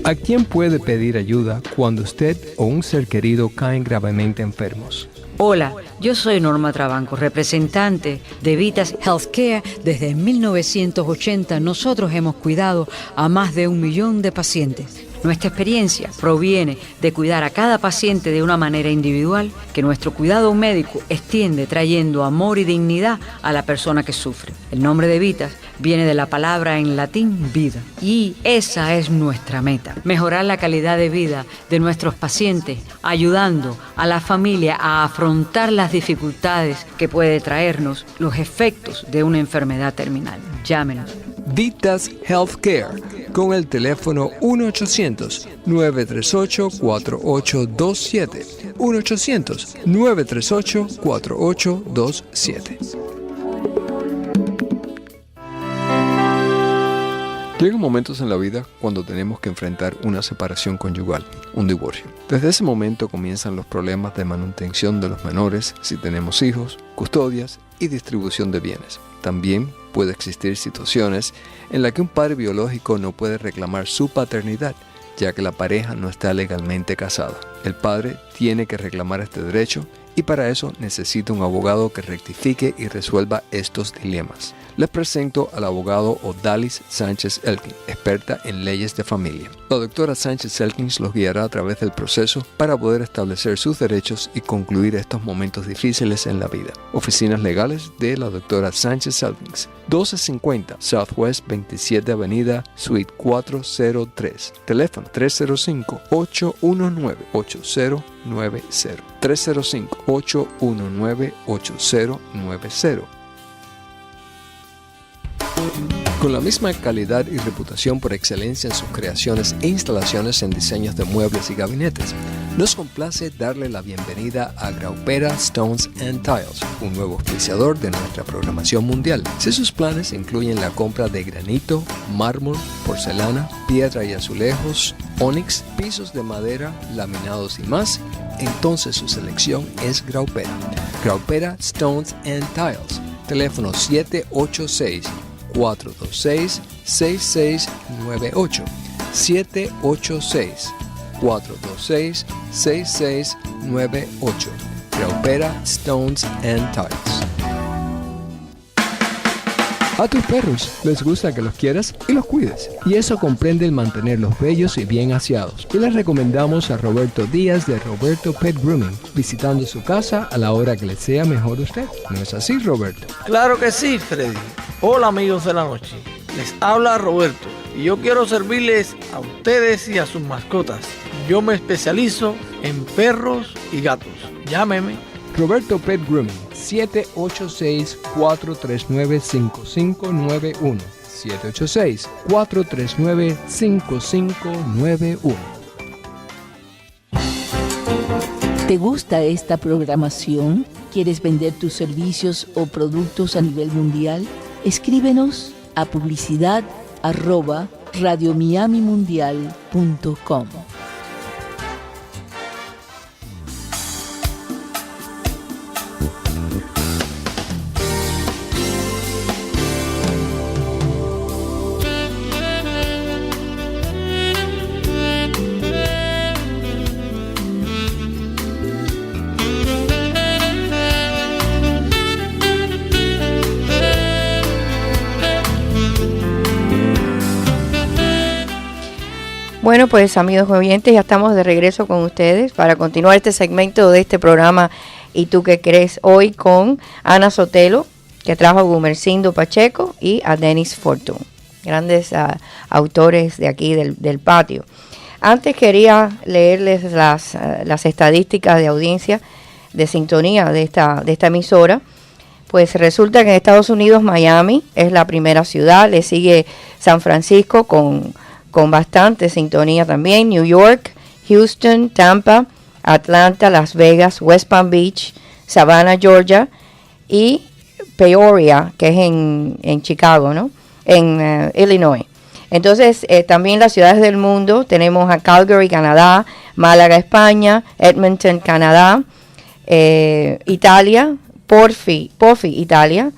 Speaker 6: ¿A quién puede pedir ayuda cuando usted o un ser querido caen gravemente enfermos?
Speaker 7: Hola, yo soy Norma Trabanco, representante de Vitas Healthcare. Desde 1980 nosotros hemos cuidado a más de 1 millón de pacientes. Nuestra experiencia proviene de cuidar a cada paciente de una manera individual, que nuestro cuidado médico extiende trayendo amor y dignidad a la persona que sufre. El nombre de Vitas viene de la palabra en latín vida, y esa es nuestra meta: mejorar la calidad de vida de nuestros pacientes, ayudando a la familia a afrontar las dificultades que puede traernos los efectos de una enfermedad terminal. Llámenos.
Speaker 6: Vitas Healthcare, con el teléfono 1-800-938-4827. 1-800-938-4827. Llegan momentos en la vida cuando tenemos que enfrentar una separación conyugal, un divorcio. Desde ese momento comienzan los problemas de manutención de los menores, si tenemos hijos, custodias y distribución de bienes. También puede existir situaciones en las que un padre biológico no puede reclamar su paternidad, ya que la pareja no está legalmente casada. El padre tiene que reclamar este derecho y para eso necesita un abogado que rectifique y resuelva estos dilemas. Les presento al abogado Odalis Sánchez Elkins, experta en leyes de familia. La doctora Sánchez Elkins los guiará a través del proceso para poder establecer sus derechos y concluir estos momentos difíciles en la vida. Oficinas legales de la doctora Sánchez Elkins, 1250 Southwest 27 Avenida, Suite 403. Teléfono 305-819-8090. 305-819-8090. Con la misma calidad y reputación por excelencia en sus creaciones e instalaciones en diseños de muebles y gabinetes, nos complace darle la bienvenida a Graupera Stones and Tiles, un nuevo auspiciador de nuestra programación mundial. Si sus planes incluyen la compra de granito, mármol, porcelana, piedra y azulejos, ónix, pisos de madera, laminados y más, entonces su selección es Graupera. Graupera Stones and Tiles. Teléfono 786-426-6698. 786-426-6698. Graupera Stones and Tiles. A tus perros les gusta que los quieras y los cuides, y eso comprende el mantenerlos bellos y bien aseados. Y les recomendamos a Roberto Díaz de Roberto Pet Grooming, visitando su casa a la hora que les sea mejor a usted. ¿No es así, Roberto?
Speaker 8: Claro que sí, Freddy. Hola, amigos de la noche. Les habla Roberto y yo quiero servirles a ustedes y a sus mascotas. Yo me especializo en perros y gatos. Llámeme.
Speaker 6: Roberto Pet Grooming, 786-439-5591. 786-439-5591.
Speaker 5: ¿Te gusta esta programación? ¿Quieres vender tus servicios o productos a nivel mundial? Escríbenos a publicidad@radiomiamimundial.com.
Speaker 1: Bueno, pues amigos oyentes, ya estamos de regreso con ustedes para continuar este segmento de este programa ¿Y tú qué crees? Hoy con Ana Sotelo, que trajo a Gumersindo Pacheco y a Dennis Fortune, grandes autores de aquí del patio. Antes quería leerles las estadísticas de audiencia, de sintonía de esta emisora. Pues resulta que en Estados Unidos Miami es la primera ciudad, le sigue San Francisco con bastante sintonía también, New York, Houston, Tampa, Atlanta, Las Vegas, West Palm Beach, Savannah, Georgia y Peoria, que es en Chicago, ¿no? En Illinois. Entonces, también las ciudades del mundo, tenemos a Calgary, Canadá, Málaga, España, Edmonton, Canadá, Italia, Porfi, Italia,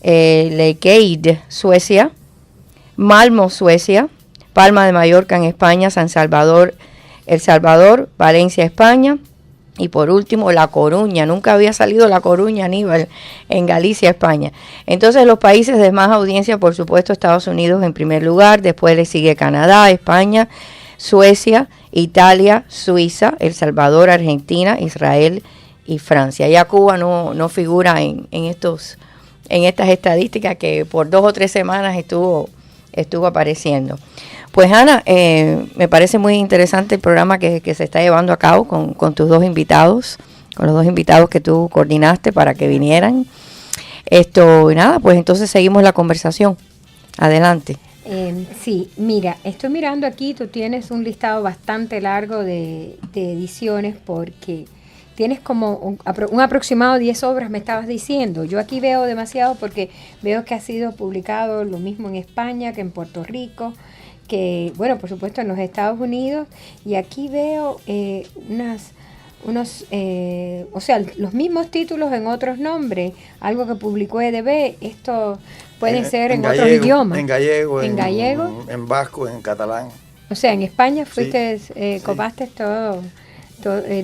Speaker 1: Lekeid, Suecia, Malmo, Suecia, Palma de Mallorca en España, San Salvador, El Salvador, Valencia, España, y por último La Coruña. Nunca había salido La Coruña, Aníbal, en Galicia, España. Entonces los países de más audiencia, por supuesto, Estados Unidos en primer lugar, después le sigue Canadá, España, Suecia, Italia, Suiza, El Salvador, Argentina, Israel y Francia. Ya Cuba no figura en estas estadísticas que por 2 o 3 semanas estuvo apareciendo. Pues Ana, me parece muy interesante el programa que se está llevando a cabo con tus dos invitados, con los dos invitados que tú coordinaste para que vinieran. Y nada, pues entonces seguimos la conversación. Adelante.
Speaker 2: Sí, mira, estoy mirando aquí, tú tienes un listado bastante largo de ediciones porque tienes como un aproximado de 10 obras, me estabas diciendo. Yo aquí veo demasiado porque veo que ha sido publicado lo mismo en España que en Puerto Rico, que, bueno, por supuesto en los Estados Unidos, y aquí veo los mismos títulos en otros nombres, algo que publicó EDB, esto puede ser en otros idiomas.
Speaker 3: En gallego, en vasco, en catalán.
Speaker 2: O sea, en España fuiste,
Speaker 3: sí.
Speaker 2: copaste todo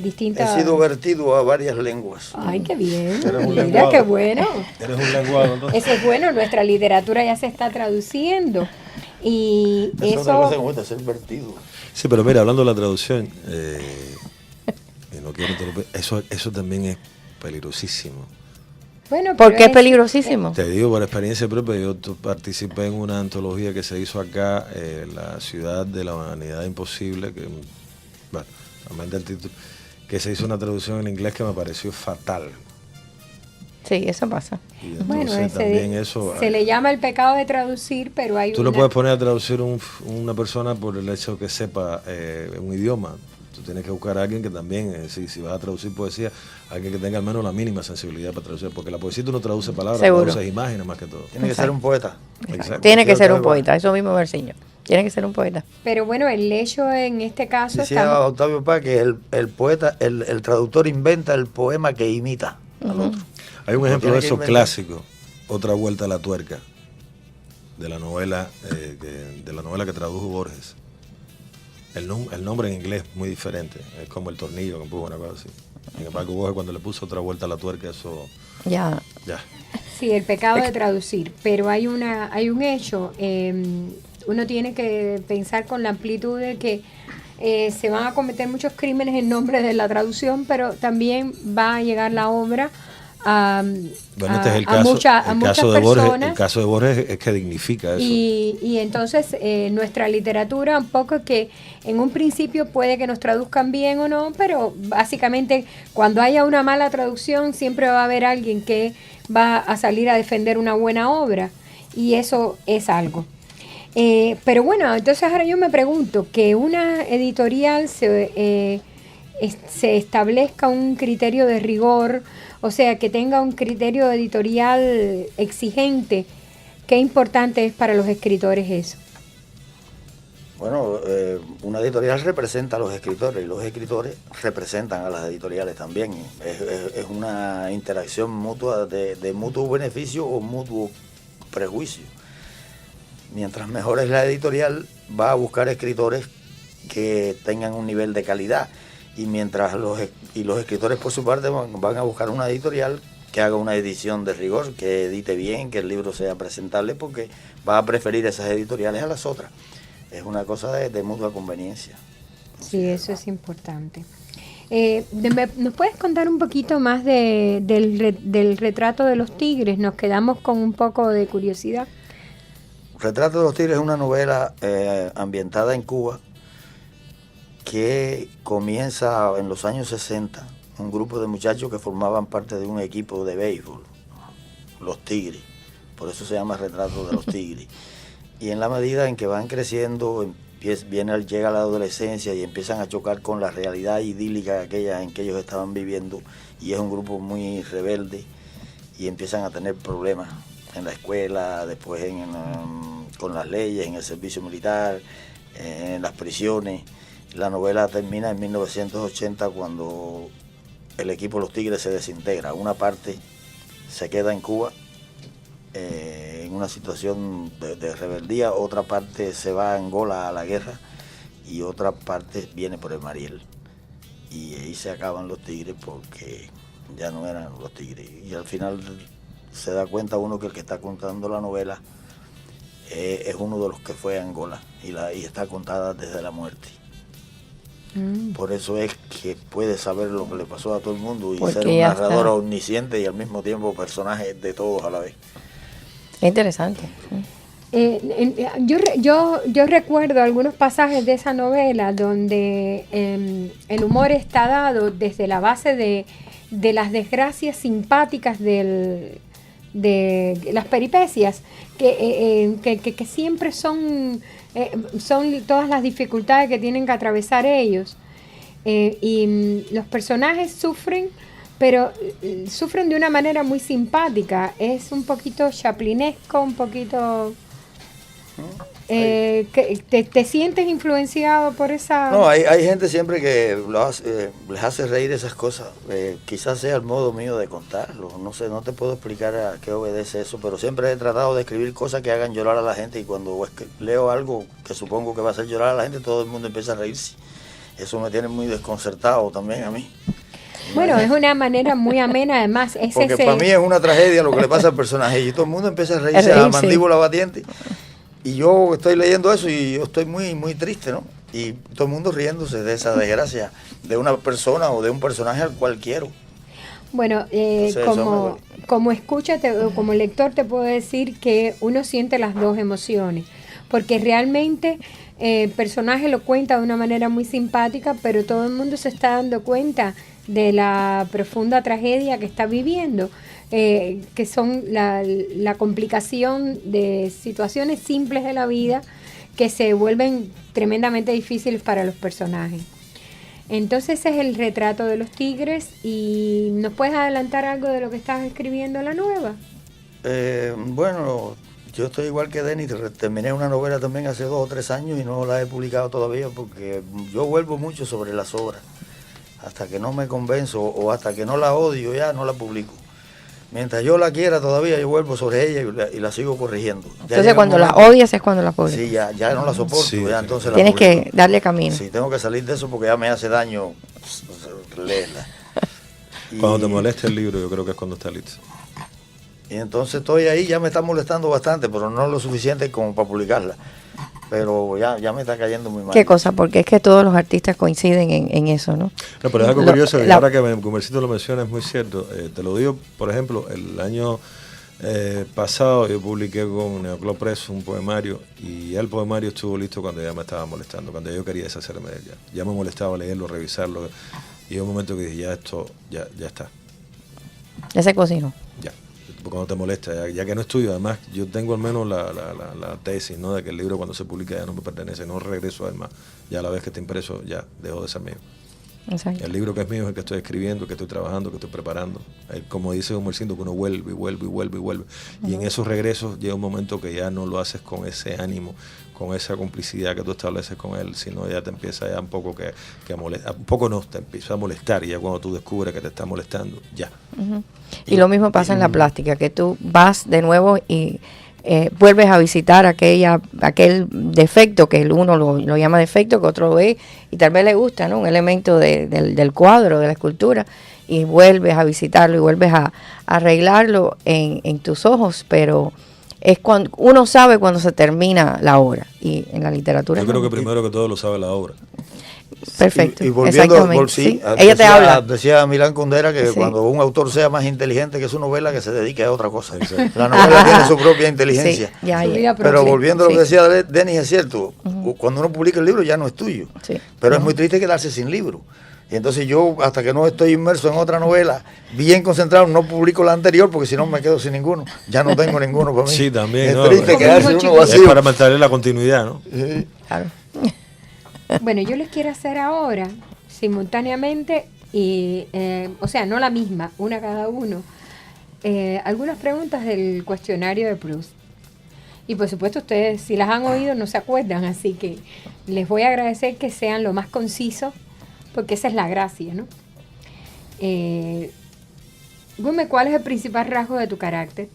Speaker 2: distintas.
Speaker 3: He sido vertido a varias lenguas.
Speaker 2: Ay, qué bien.
Speaker 4: Mira,
Speaker 2: qué bueno.
Speaker 4: Eres un lenguado, entonces.
Speaker 2: Eso es bueno, nuestra literatura ya se está traduciendo. Y eso
Speaker 3: ser vertido.
Speaker 4: Sí, pero mira, hablando de la traducción, y no quiero interrumpir, eso también es peligrosísimo.
Speaker 2: Bueno,
Speaker 1: ¿por qué es peligrosísimo?
Speaker 4: Te digo por experiencia propia, yo participé en una antología que se hizo acá, La Ciudad de la Humanidad Imposible, que, bueno, realmente el título, que se hizo una traducción en inglés que me pareció fatal.
Speaker 1: Sí, eso pasa.
Speaker 4: Y entonces
Speaker 2: Bueno,
Speaker 4: también eso...
Speaker 2: se le llama el pecado de traducir, pero hay
Speaker 4: Tú no puedes poner a traducir una persona por el hecho que sepa un idioma. Tú tienes que buscar a alguien que también, si vas a traducir poesía, alguien que tenga al menos la mínima sensibilidad para traducir, porque la poesía tú no traduces palabras, traduces imágenes más que todo.
Speaker 3: Tiene que ser un poeta.
Speaker 4: Exacto.
Speaker 1: Tiene que ser un poeta, eso mismo Berciño. Tiene que ser un poeta.
Speaker 2: Pero bueno, el hecho en este caso...
Speaker 3: Decía Octavio Paz que el poeta, el traductor inventa el poema que imita al otro.
Speaker 4: Hay un ejemplo de eso clásico, Otra vuelta a la tuerca, de la novela que tradujo Borges. El nombre en inglés es muy diferente, es como el tornillo, que puso una cosa así. Sin embargo, Borges cuando le puso Otra vuelta a la tuerca, eso...
Speaker 1: Ya.
Speaker 2: Sí, el pecado de traducir, pero hay un hecho, uno tiene que pensar con la amplitud de que se van a cometer muchos crímenes en nombre de la traducción, pero también va a llegar la obra a muchas personas.
Speaker 4: El caso de Borges es que dignifica eso.
Speaker 2: Y entonces nuestra literatura un poco que en un principio puede que nos traduzcan bien o no, pero básicamente cuando haya una mala traducción siempre va a haber alguien que va a salir a defender una buena obra, y eso es algo. Pero bueno, entonces ahora yo me pregunto, que una editorial se establezca un criterio de rigor, o sea, que tenga un criterio editorial exigente, ¿qué importante es para los escritores eso?
Speaker 3: Bueno, una editorial representa a los escritores y los escritores representan a las editoriales también. Es una interacción mutua de mutuo beneficio o mutuo prejuicio. Mientras mejor es la editorial, va a buscar escritores que tengan un nivel de calidad. Y mientras los escritores por su parte van a buscar una editorial que haga una edición de rigor, que edite bien, que el libro sea presentable, porque va a preferir esas editoriales a las otras. Es una cosa de mutua conveniencia.
Speaker 2: Sí, eso es importante. ¿Nos puedes contar un poquito más del retrato de los tigres? Nos quedamos con un poco de curiosidad.
Speaker 3: Retrato de los tigres es una novela ambientada en Cuba, que comienza en los años 60, un grupo de muchachos que formaban parte de un equipo de béisbol, los Tigres, por eso se llama Retrato de los Tigres. Y en la medida en que van creciendo, llega la adolescencia y empiezan a chocar con la realidad idílica aquella en que ellos estaban viviendo, y es un grupo muy rebelde, y empiezan a tener problemas en la escuela, después con las leyes, en el servicio militar, en las prisiones. La novela termina en 1980 cuando el equipo Los Tigres se desintegra. Una parte se queda en Cuba en una situación de rebeldía, otra parte se va a Angola a la guerra y otra parte viene por el Mariel. Y ahí se acaban Los Tigres porque ya no eran Los Tigres. Y al final se da cuenta uno que el que está contando la novela es uno de los que fue a Angola y está contada desde la muerte. Por eso es que puede saber lo que le pasó a todo el mundo y ser un narrador omnisciente y al mismo tiempo personaje de todos a la vez.
Speaker 1: Interesante.
Speaker 2: Yo recuerdo algunos pasajes de esa novela donde el humor está dado desde la base de las desgracias simpáticas de las peripecias, que siempre son todas las dificultades que tienen que atravesar ellos. Y los personajes sufren, pero sufren de una manera muy simpática. Es un poquito chaplinesco, un poquito... ¿Te sientes influenciado por esa...?
Speaker 3: No, hay gente siempre que les hace reír esas cosas. Quizás sea el modo mío de contarlo. No sé, no te puedo explicar a qué obedece eso, pero siempre he tratado de escribir cosas que hagan llorar a la gente, y cuando leo algo que supongo que va a hacer llorar a la gente, todo el mundo empieza a reírse. Eso me tiene muy desconcertado también a mí.
Speaker 2: Bueno, es una manera muy amena, además.
Speaker 3: Porque para mí es una tragedia lo que le pasa al personaje, y todo el mundo empieza a reírse a la mandíbula batiente. Y yo estoy leyendo eso y yo estoy muy, muy triste, ¿no? Y todo el mundo riéndose de esa desgracia de una persona o de un personaje al cual quiero.
Speaker 2: Bueno, como escucha o como lector te puedo decir que uno siente las dos emociones, porque realmente el personaje lo cuenta de una manera muy simpática, pero todo el mundo se está dando cuenta de la profunda tragedia que está viviendo. que son la complicación de situaciones simples de la vida que se vuelven tremendamente difíciles para los personajes. Entonces ese es el retrato de los tigres. ¿Y nos puedes adelantar algo de lo que estás escribiendo la nueva?
Speaker 3: Bueno, yo estoy igual que Denis, terminé una novela también hace 2 o 3 años y no la he publicado todavía porque yo vuelvo mucho sobre las obras. Hasta que no me convenzo o hasta que no la odio ya no la publico. Mientras yo la quiera todavía yo vuelvo sobre ella y la sigo corrigiendo.
Speaker 1: Entonces cuando la odias es cuando la publicas.
Speaker 3: Sí, ya no la soporto.
Speaker 4: Sí,
Speaker 3: ya, entonces
Speaker 1: tienes
Speaker 3: la publico.
Speaker 1: que darle camino.
Speaker 3: Sí, tengo que salir de eso porque ya me hace daño leerla.
Speaker 4: Cuando te moleste el libro, yo creo que es cuando está listo.
Speaker 3: Y entonces estoy ahí, ya me está molestando bastante, pero no lo suficiente como para publicarla. Pero ya me está cayendo muy mal.
Speaker 1: ¿Qué cosa? Porque es que todos los artistas coinciden en eso, ¿no?
Speaker 4: No, pero es algo curioso, que ahora que Gumercito lo menciona es muy cierto. Te lo digo, por ejemplo, el año pasado yo publiqué con Neocló Press un poemario y ya el poemario estuvo listo cuando ya me estaba molestando, cuando yo quería deshacerme de él. Ya me molestaba leerlo, revisarlo. Y hay un momento que dije, ya esto, ya está.
Speaker 1: Ya se cocinó.
Speaker 4: Ya. Cuando te molesta, ya que no es tuyo, además yo tengo al menos la tesis, ¿no? De que el libro cuando se publica ya no me pertenece, no regreso a él más. Ya a la vez que está impreso ya dejó de ser mío.
Speaker 1: Exacto.
Speaker 4: El libro que es mío es el que estoy escribiendo, que estoy trabajando, que estoy preparando. Como dice Gumersindo, que uno vuelve y vuelve y vuelve y vuelve. Y en esos regresos llega un momento que ya no lo haces con ese ánimo, con esa complicidad que tú estableces con él, sino ya te empieza ya un poco que a molestar, un poco no, te empieza a molestar y ya cuando tú descubres que te está molestando, ya.
Speaker 1: Y lo mismo pasa en la plástica, que tú vas de nuevo y vuelves a visitar aquel defecto que uno lo llama defecto, que otro ve y tal vez le gusta, ¿no? Un elemento del cuadro, de la escultura, y vuelves a visitarlo y vuelves a arreglarlo en tus ojos, pero es cuando uno sabe cuando se termina la obra, y en la literatura
Speaker 4: yo creo que primero que todo lo sabe la obra.
Speaker 1: Perfecto.
Speaker 3: Y volviendo,
Speaker 1: exactamente. Ella te habla.
Speaker 3: Decía Milán Kundera que
Speaker 1: Sí.
Speaker 3: cuando un autor sea más inteligente que su novela, que se dedique a otra cosa. La novela tiene su propia inteligencia.
Speaker 1: Sí, ya,
Speaker 2: Su
Speaker 1: ya.
Speaker 2: vida
Speaker 3: Pero
Speaker 2: propia.
Speaker 3: volviendo a lo que
Speaker 1: Sí.
Speaker 3: decía Denis, es cierto, cuando uno publica el libro ya no es tuyo.
Speaker 1: Sí.
Speaker 3: Pero es muy triste quedarse sin libro. Y entonces yo, hasta que no estoy inmerso en otra novela, bien concentrado, no publico la anterior, porque si no me quedo sin ninguno. Ya no tengo ninguno para mí.
Speaker 4: Sí, también,
Speaker 3: Es
Speaker 4: ¿no?
Speaker 3: triste
Speaker 2: Como
Speaker 3: quedarse
Speaker 2: hijo
Speaker 3: uno
Speaker 2: chico.
Speaker 4: Es
Speaker 3: vacío.
Speaker 4: para mantener la continuidad, ¿no?
Speaker 3: Sí.
Speaker 1: Claro.
Speaker 2: Bueno, yo les quiero hacer ahora, simultáneamente, o sea, no la misma, una cada uno, algunas preguntas del cuestionario de Proust. Y por supuesto ustedes, si las han oído, no se acuerdan, así que les voy a agradecer que sean lo más concisos, porque esa es la gracia, ¿no? Gume, ¿cuál es el principal rasgo de tu carácter?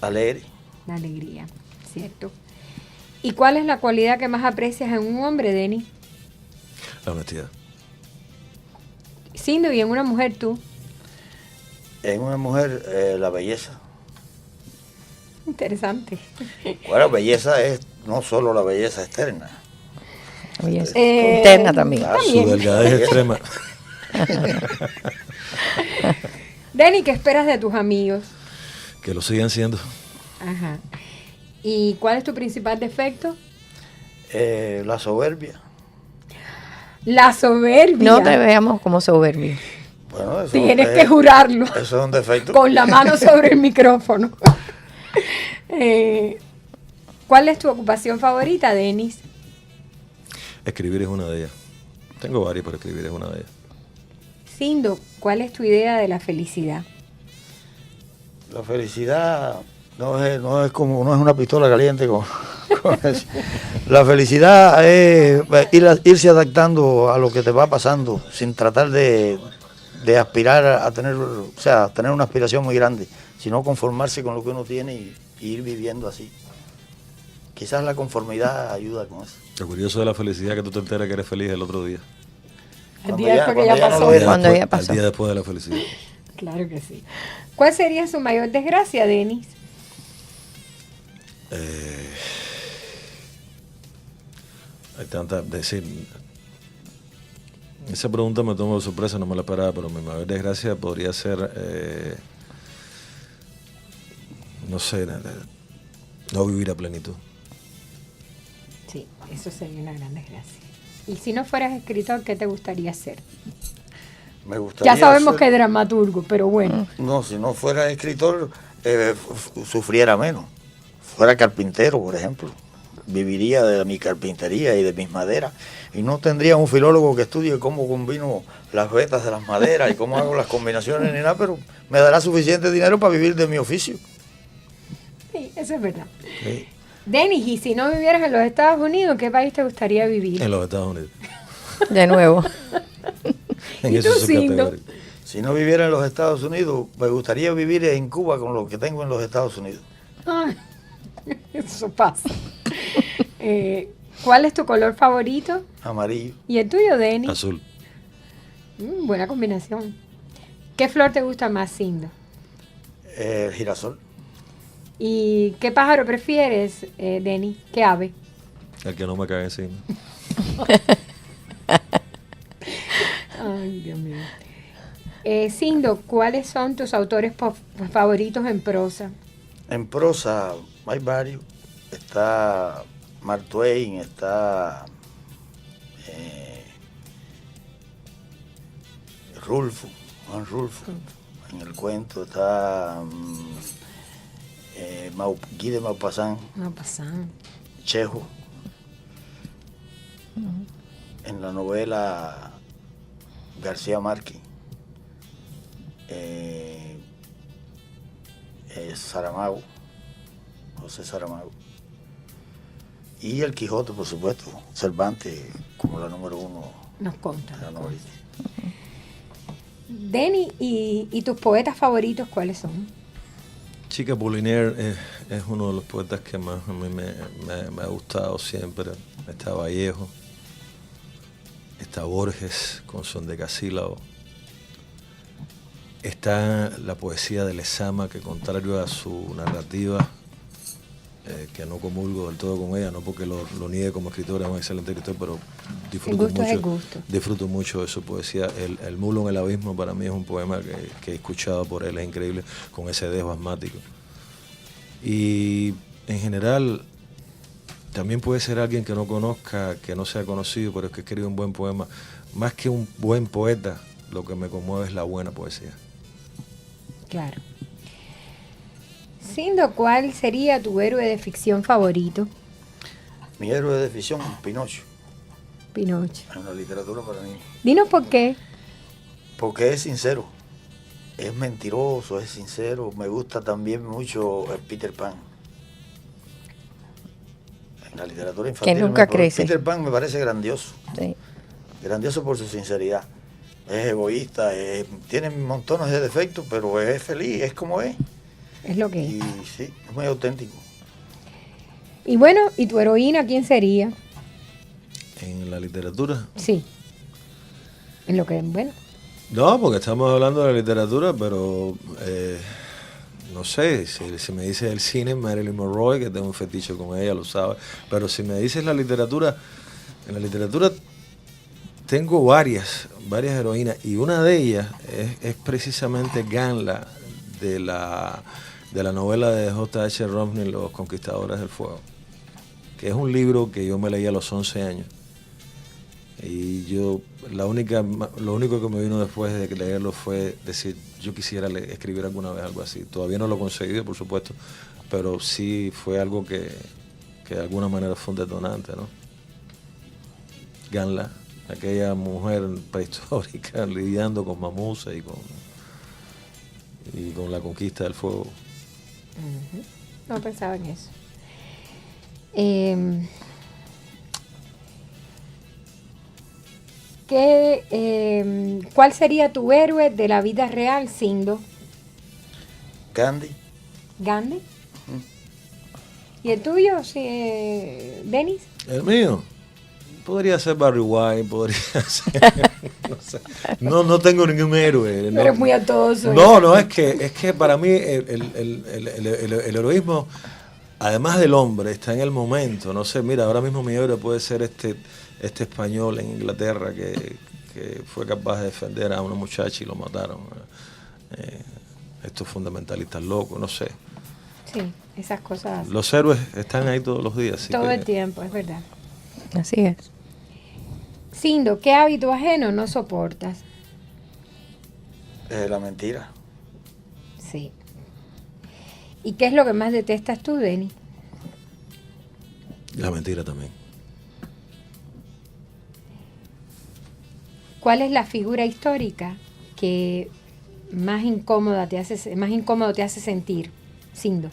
Speaker 3: Alegre.
Speaker 2: La alegría, ¿cierto? ¿Y cuál es la cualidad que más aprecias en un hombre, Denis?
Speaker 4: La honestidad.
Speaker 2: Siendo y en una mujer tú.
Speaker 3: En una mujer, la belleza.
Speaker 2: Interesante.
Speaker 3: Bueno, belleza es no solo la belleza externa.
Speaker 1: Oye, interna también.
Speaker 3: Claro.
Speaker 4: Su delgadez extrema.
Speaker 2: Denis, ¿qué esperas de tus amigos?
Speaker 4: Que lo sigan siendo.
Speaker 2: Ajá. ¿Y cuál es tu principal defecto?
Speaker 3: La soberbia.
Speaker 2: La soberbia.
Speaker 1: No te veamos como soberbio.
Speaker 3: Bueno, eso
Speaker 2: Tienes
Speaker 3: es-
Speaker 2: que jurarlo.
Speaker 3: Eso es un defecto.
Speaker 2: Con la mano sobre el micrófono. ¿Cuál es tu ocupación favorita, Denis?
Speaker 4: Escribir es una de ellas. Tengo varias, pero escribir es una de ellas.
Speaker 2: Sindo, ¿cuál es tu idea de la felicidad?
Speaker 3: La felicidad no es una pistola caliente con eso. La felicidad es irse adaptando a lo que te va pasando sin tratar de aspirar a tener, o sea, tener una aspiración muy grande, sino conformarse con lo que uno tiene y ir viviendo así. Quizás la conformidad ayuda con eso.
Speaker 4: Lo curioso de la felicidad es que tú te enteras que eres feliz el otro día.
Speaker 2: El
Speaker 3: Cuando
Speaker 2: día
Speaker 3: ya-
Speaker 2: después que
Speaker 3: cuando
Speaker 2: ya
Speaker 3: ya no
Speaker 2: pasó.
Speaker 3: lo ves.
Speaker 1: Cuando
Speaker 4: después,
Speaker 1: ya pasó.
Speaker 4: Al día después de la felicidad.
Speaker 2: Claro que sí. ¿Cuál sería su mayor desgracia, Denis?
Speaker 4: Hay tantas, decir, esa pregunta me tomó de sorpresa, no me la esperaba, pero mi mayor desgracia podría ser, no sé, no vivir a plenitud.
Speaker 2: Sí, eso sería una gran desgracia. Y si no fueras escritor, ¿qué te gustaría ser?
Speaker 3: Me gustaría
Speaker 2: Ya sabemos
Speaker 3: ser-
Speaker 2: que es dramaturgo, pero bueno.
Speaker 3: No, si no fuera escritor, sufriera menos. Fuera carpintero, por ejemplo. Viviría de mi carpintería y de mis maderas. Y no tendría un filólogo que estudie cómo combino las vetas de las maderas y cómo hago las combinaciones ni nada, pero me dará suficiente dinero para vivir de mi oficio.
Speaker 2: Sí, eso es verdad.
Speaker 3: Sí.
Speaker 2: Denis, y si no vivieras en los Estados Unidos, ¿en qué país te gustaría vivir?
Speaker 4: En los Estados Unidos.
Speaker 1: De nuevo.
Speaker 4: En
Speaker 2: ¿Y
Speaker 4: eso
Speaker 2: tú,
Speaker 4: soy
Speaker 2: Sindo?
Speaker 4: categórico.
Speaker 3: Si no viviera en los Estados Unidos, me gustaría vivir en Cuba con lo que tengo en los Estados Unidos.
Speaker 2: Ay, eso pasa. ¿Cuál es tu color favorito?
Speaker 3: Amarillo.
Speaker 2: ¿Y el tuyo, Denis?
Speaker 4: Azul.
Speaker 2: Buena combinación. ¿Qué flor te gusta más, Sindo?
Speaker 3: El girasol.
Speaker 2: ¿Y qué pájaro prefieres, Denis? ¿Qué ave?
Speaker 4: El que no me cae encima.
Speaker 2: Ay, Dios mío. Sindo, ¿cuáles son tus autores favoritos en prosa?
Speaker 3: En prosa hay varios. Está Mark Twain, está Rulfo, Juan Rulfo. En el cuento está Guy de Maupassant,
Speaker 2: No pasan.
Speaker 3: Chejo. En la novela García Márquez, Saramago, José Saramago. Y el Quijote, por supuesto, Cervantes como la número uno
Speaker 2: Nos conta.
Speaker 3: de la novelista.
Speaker 2: Denis, ¿y tus poetas favoritos cuáles son?
Speaker 4: Chica Apollinaire es uno de los poetas que más a mí me ha gustado siempre. Está Vallejo, está Borges con su endecasílabo, está la poesía de Lezama, que contrario a su narrativa, que no comulgo del todo con ella, no porque lo niegue como escritor, es un excelente escritor, pero disfruto mucho de su poesía. El mulo en el abismo para mí es un poema que he escuchado por él, es increíble, con ese dejo asmático. Y en general también puede ser alguien que no conozca, que no sea conocido, pero es que escribe un buen poema. Más que un buen poeta, lo que me conmueve es la buena poesía.
Speaker 2: Claro. Sindo, ¿cuál sería tu héroe de ficción favorito?
Speaker 3: Mi héroe de ficción, Pinocho,
Speaker 2: Pinocho.
Speaker 3: en la literatura para mí.
Speaker 2: Dinos por qué.
Speaker 3: Porque es sincero, es mentiroso, es sincero. Me gusta también mucho el Peter Pan. En la literatura infantil.
Speaker 1: Que nunca crece.
Speaker 3: Peter Pan me parece grandioso.
Speaker 1: Sí.
Speaker 3: Grandioso por su sinceridad. Es egoísta, tiene montones de defectos, pero es feliz, es como es.
Speaker 2: Es lo que es.
Speaker 3: Y sí, es muy auténtico.
Speaker 2: Y bueno, ¿y tu heroína quién sería?
Speaker 4: En la literatura.
Speaker 2: Sí. En lo que, bueno.
Speaker 4: No, porque estamos hablando de la literatura, pero no sé, si me dices el cine, Marilyn Monroe, que tengo un fetiche con ella, lo sabes, pero si me dices la literatura, en la literatura tengo varias heroínas, y una de ellas es precisamente Ganla, de la novela de J.H. Rowling, Los Conquistadores del Fuego, que es un libro que yo me leí a los 11 años. Y lo único que me vino después de leerlo fue decir, yo quisiera escribir alguna vez algo así. Todavía no lo he conseguido, por supuesto, pero sí fue algo que de alguna manera fue un detonante, ¿no? Ganla, aquella mujer prehistórica lidiando con mamuses y con la conquista del fuego.
Speaker 2: No pensaba en eso. ¿Cuál sería tu héroe de la vida real, Sindo?
Speaker 3: Gandhi.
Speaker 2: ¿Gandhi? ¿Y el tuyo, Denis?
Speaker 4: El mío podría ser Barry White, podría ser, no sé. No tengo ningún héroe.
Speaker 2: No eres muy atoso.
Speaker 4: No, es que para mí el heroísmo, además del hombre, está en el momento. No sé, mira, ahora mismo mi héroe puede ser este español en Inglaterra que fue capaz de defender a una muchacha y lo mataron. Estos fundamentalistas locos, no sé.
Speaker 2: Sí, esas cosas.
Speaker 4: Los héroes están ahí todos los días. Así
Speaker 2: Todo
Speaker 4: que,
Speaker 2: el tiempo, es verdad.
Speaker 1: Así es.
Speaker 2: Sindo, ¿qué hábito ajeno no soportas?
Speaker 3: La mentira.
Speaker 2: Sí. ¿Y qué es lo que más detestas tú, Denny?
Speaker 4: La mentira también.
Speaker 2: ¿Cuál es la figura histórica que más incómodo te hace sentir, Sindo?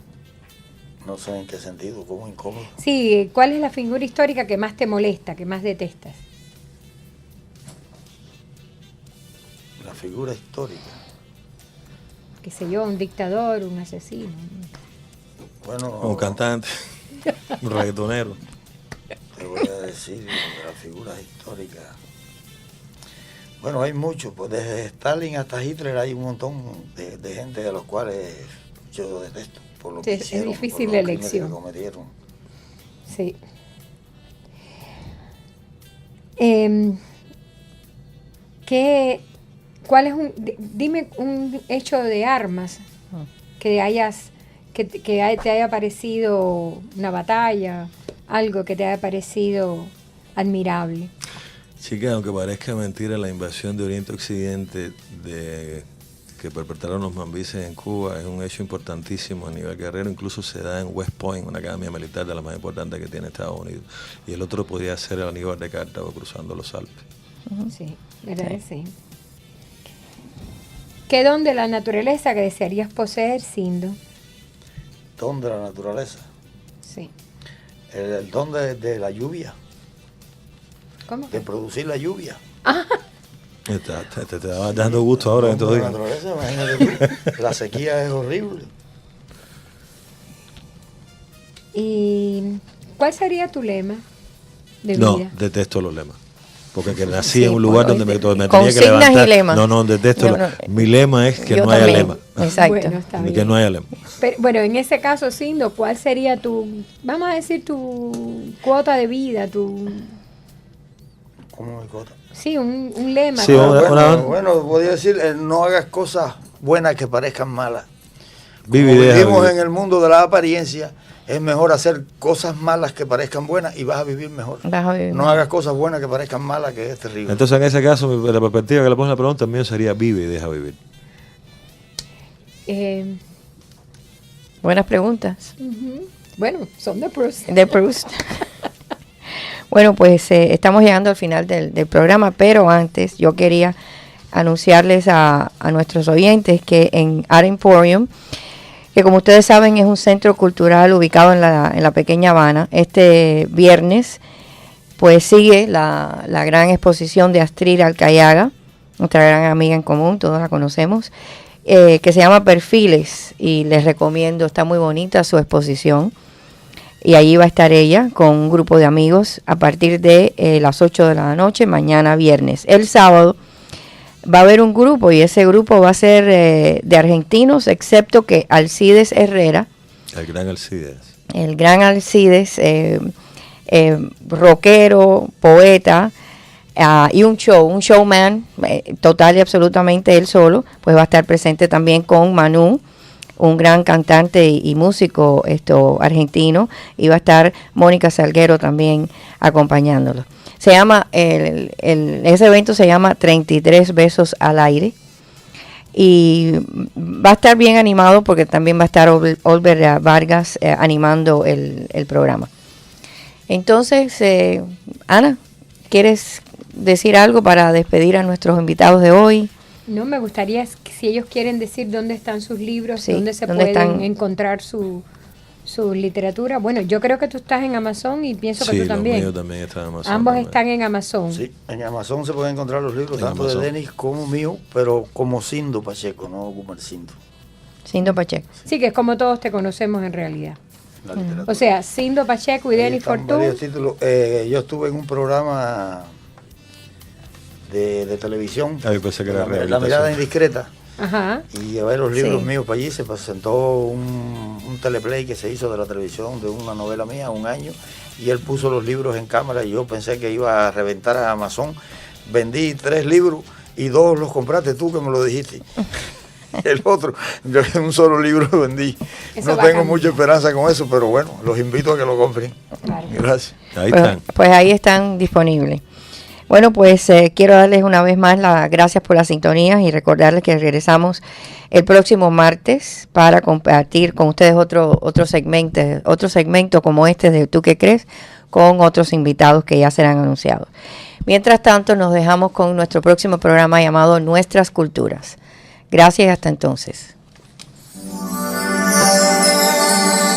Speaker 3: No sé en qué sentido, ¿cómo incómodo?
Speaker 2: Sí, ¿cuál es la figura histórica que más te molesta, que más detestas?
Speaker 3: La figura histórica.
Speaker 2: Qué sé yo, un dictador, un asesino.
Speaker 3: Bueno,
Speaker 4: Un cantante, un reggaetonero.
Speaker 3: Te voy a decir de las figuras históricas. Bueno, hay muchos, pues desde Stalin hasta Hitler hay un montón de gente de los cuales yo detesto por lo que hicieron,
Speaker 2: es difícil
Speaker 3: por
Speaker 2: la
Speaker 3: los crímenes
Speaker 2: elección.
Speaker 3: que cometieron.
Speaker 2: Sí. Dime un hecho de armas que te haya parecido una batalla, algo que te haya parecido admirable.
Speaker 4: Chica, aunque parezca mentira, la invasión de Oriente Occidente que perpetraron los mambises en Cuba es un hecho importantísimo a nivel guerrero. Incluso se da en West Point, una academia militar de las más importantes que tiene Estados Unidos. Y el otro podría ser el Aníbal de Cartago cruzando los Alpes.
Speaker 2: Sí, ¿verdad? Sí. ¿Qué don de la naturaleza que desearías poseer, Sindo?
Speaker 3: Don de la naturaleza.
Speaker 2: Sí.
Speaker 3: El don de la lluvia.
Speaker 2: ¿Cómo?
Speaker 3: De producir la lluvia.
Speaker 4: Te va dando gusto ahora en todo
Speaker 3: la naturaleza, imagínate tú. La sequía es horrible.
Speaker 2: ¿Y cuál sería tu lema de vida?
Speaker 4: No, detesto los lemas. Porque que nací en un lugar donde me tenía que
Speaker 1: consignas
Speaker 4: levantar.
Speaker 1: Y lemas.
Speaker 4: No, detesto. Mi lema es que no haya lema.
Speaker 1: Exacto.
Speaker 2: Bueno, está bien.
Speaker 4: Que no haya lema.
Speaker 2: Pero, bueno, en ese caso, Sindo, ¿cuál sería vamos a decir, tu cuota de vida,
Speaker 3: ¿Cómo mi cuota?
Speaker 2: Sí, un lema.
Speaker 4: Sí,
Speaker 3: bueno, podría decir, no hagas cosas buenas que parezcan malas.
Speaker 4: Vivimos
Speaker 3: en el mundo de la apariencia, es mejor hacer cosas malas que parezcan buenas y vas a vivir mejor. No hagas cosas buenas que parezcan malas, que es terrible.
Speaker 4: Entonces, en ese caso, la perspectiva que le pones la pregunta, el mío sería vive y deja vivir.
Speaker 1: Buenas preguntas.
Speaker 2: Bueno, son de Proust.
Speaker 1: De Proust. Bueno, pues estamos llegando al final del programa, pero antes yo quería anunciarles a nuestros oyentes que en Art Emporium, que como ustedes saben es un centro cultural ubicado en la pequeña Habana, este viernes pues sigue la gran exposición de Astrid Alcayaga, nuestra gran amiga en común, todos la conocemos, que se llama Perfiles, y les recomiendo, está muy bonita su exposición. Y allí va a estar ella con un grupo de amigos a partir de las 8 de la noche, mañana viernes. El sábado va a haber un grupo y ese grupo va a ser de argentinos, excepto que Alcides Herrera.
Speaker 4: El gran Alcides.
Speaker 1: El gran Alcides, rockero, poeta y un showman, total y absolutamente él solo, pues va a estar presente también con Manu, un gran cantante y músico argentino, y va a estar Mónica Salguero también acompañándolo. Se llama ese evento se llama 33 besos al aire, y va a estar bien animado porque también va a estar Olver Vargas animando el programa. Entonces, Ana, ¿quieres decir algo para despedir a nuestros invitados de hoy?
Speaker 2: No, me gustaría, si ellos quieren decir dónde están sus libros,
Speaker 1: sí,
Speaker 2: dónde pueden encontrar su literatura. Bueno, yo creo que tú estás en Amazon y pienso que tú también.
Speaker 4: Sí, también está en Amazon.
Speaker 2: Ambos están en Amazon.
Speaker 3: Sí, en Amazon se pueden encontrar los libros, tanto
Speaker 4: Amazon.
Speaker 3: de Denis como mío, pero como Sindo Pacheco, no como el Sindo.
Speaker 1: Sindo Pacheco.
Speaker 2: Sí, que es como todos te conocemos en realidad.
Speaker 3: La literatura.
Speaker 2: O sea, Sindo Pacheco y Denis Fortún.
Speaker 3: Varios títulos. Yo estuve en un programa de televisión,
Speaker 4: Pensé que era
Speaker 3: La mirada indiscreta,
Speaker 2: Ajá.
Speaker 3: y llevé los libros
Speaker 1: Sí.
Speaker 3: míos para allí. Se presentó un teleplay que se hizo de la televisión de una novela mía, un año, y él puso los libros en cámara y yo pensé que iba a reventar a Amazon. Vendí 3 libros y 2 los compraste tú, que me lo dijiste. El otro, yo un solo libro vendí.
Speaker 2: Eso
Speaker 3: No
Speaker 2: va
Speaker 3: tengo
Speaker 2: a
Speaker 3: mucha esperanza con eso, pero bueno, los invito a que lo compren.
Speaker 2: Claro.
Speaker 3: Gracias.
Speaker 4: Ahí están.
Speaker 1: Pues ahí están disponibles. Bueno, pues quiero darles una vez más las gracias por la sintonía y recordarles que regresamos el próximo martes para compartir con ustedes otro segmento como este de ¿Tú qué crees?, con otros invitados que ya serán anunciados. Mientras tanto, nos dejamos con nuestro próximo programa llamado Nuestras Culturas. Gracias y hasta entonces.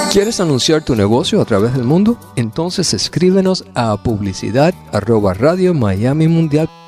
Speaker 6: ¿Quieres anunciar tu negocio a través del mundo? Entonces escríbenos a publicidad@radiomiamimundial.com.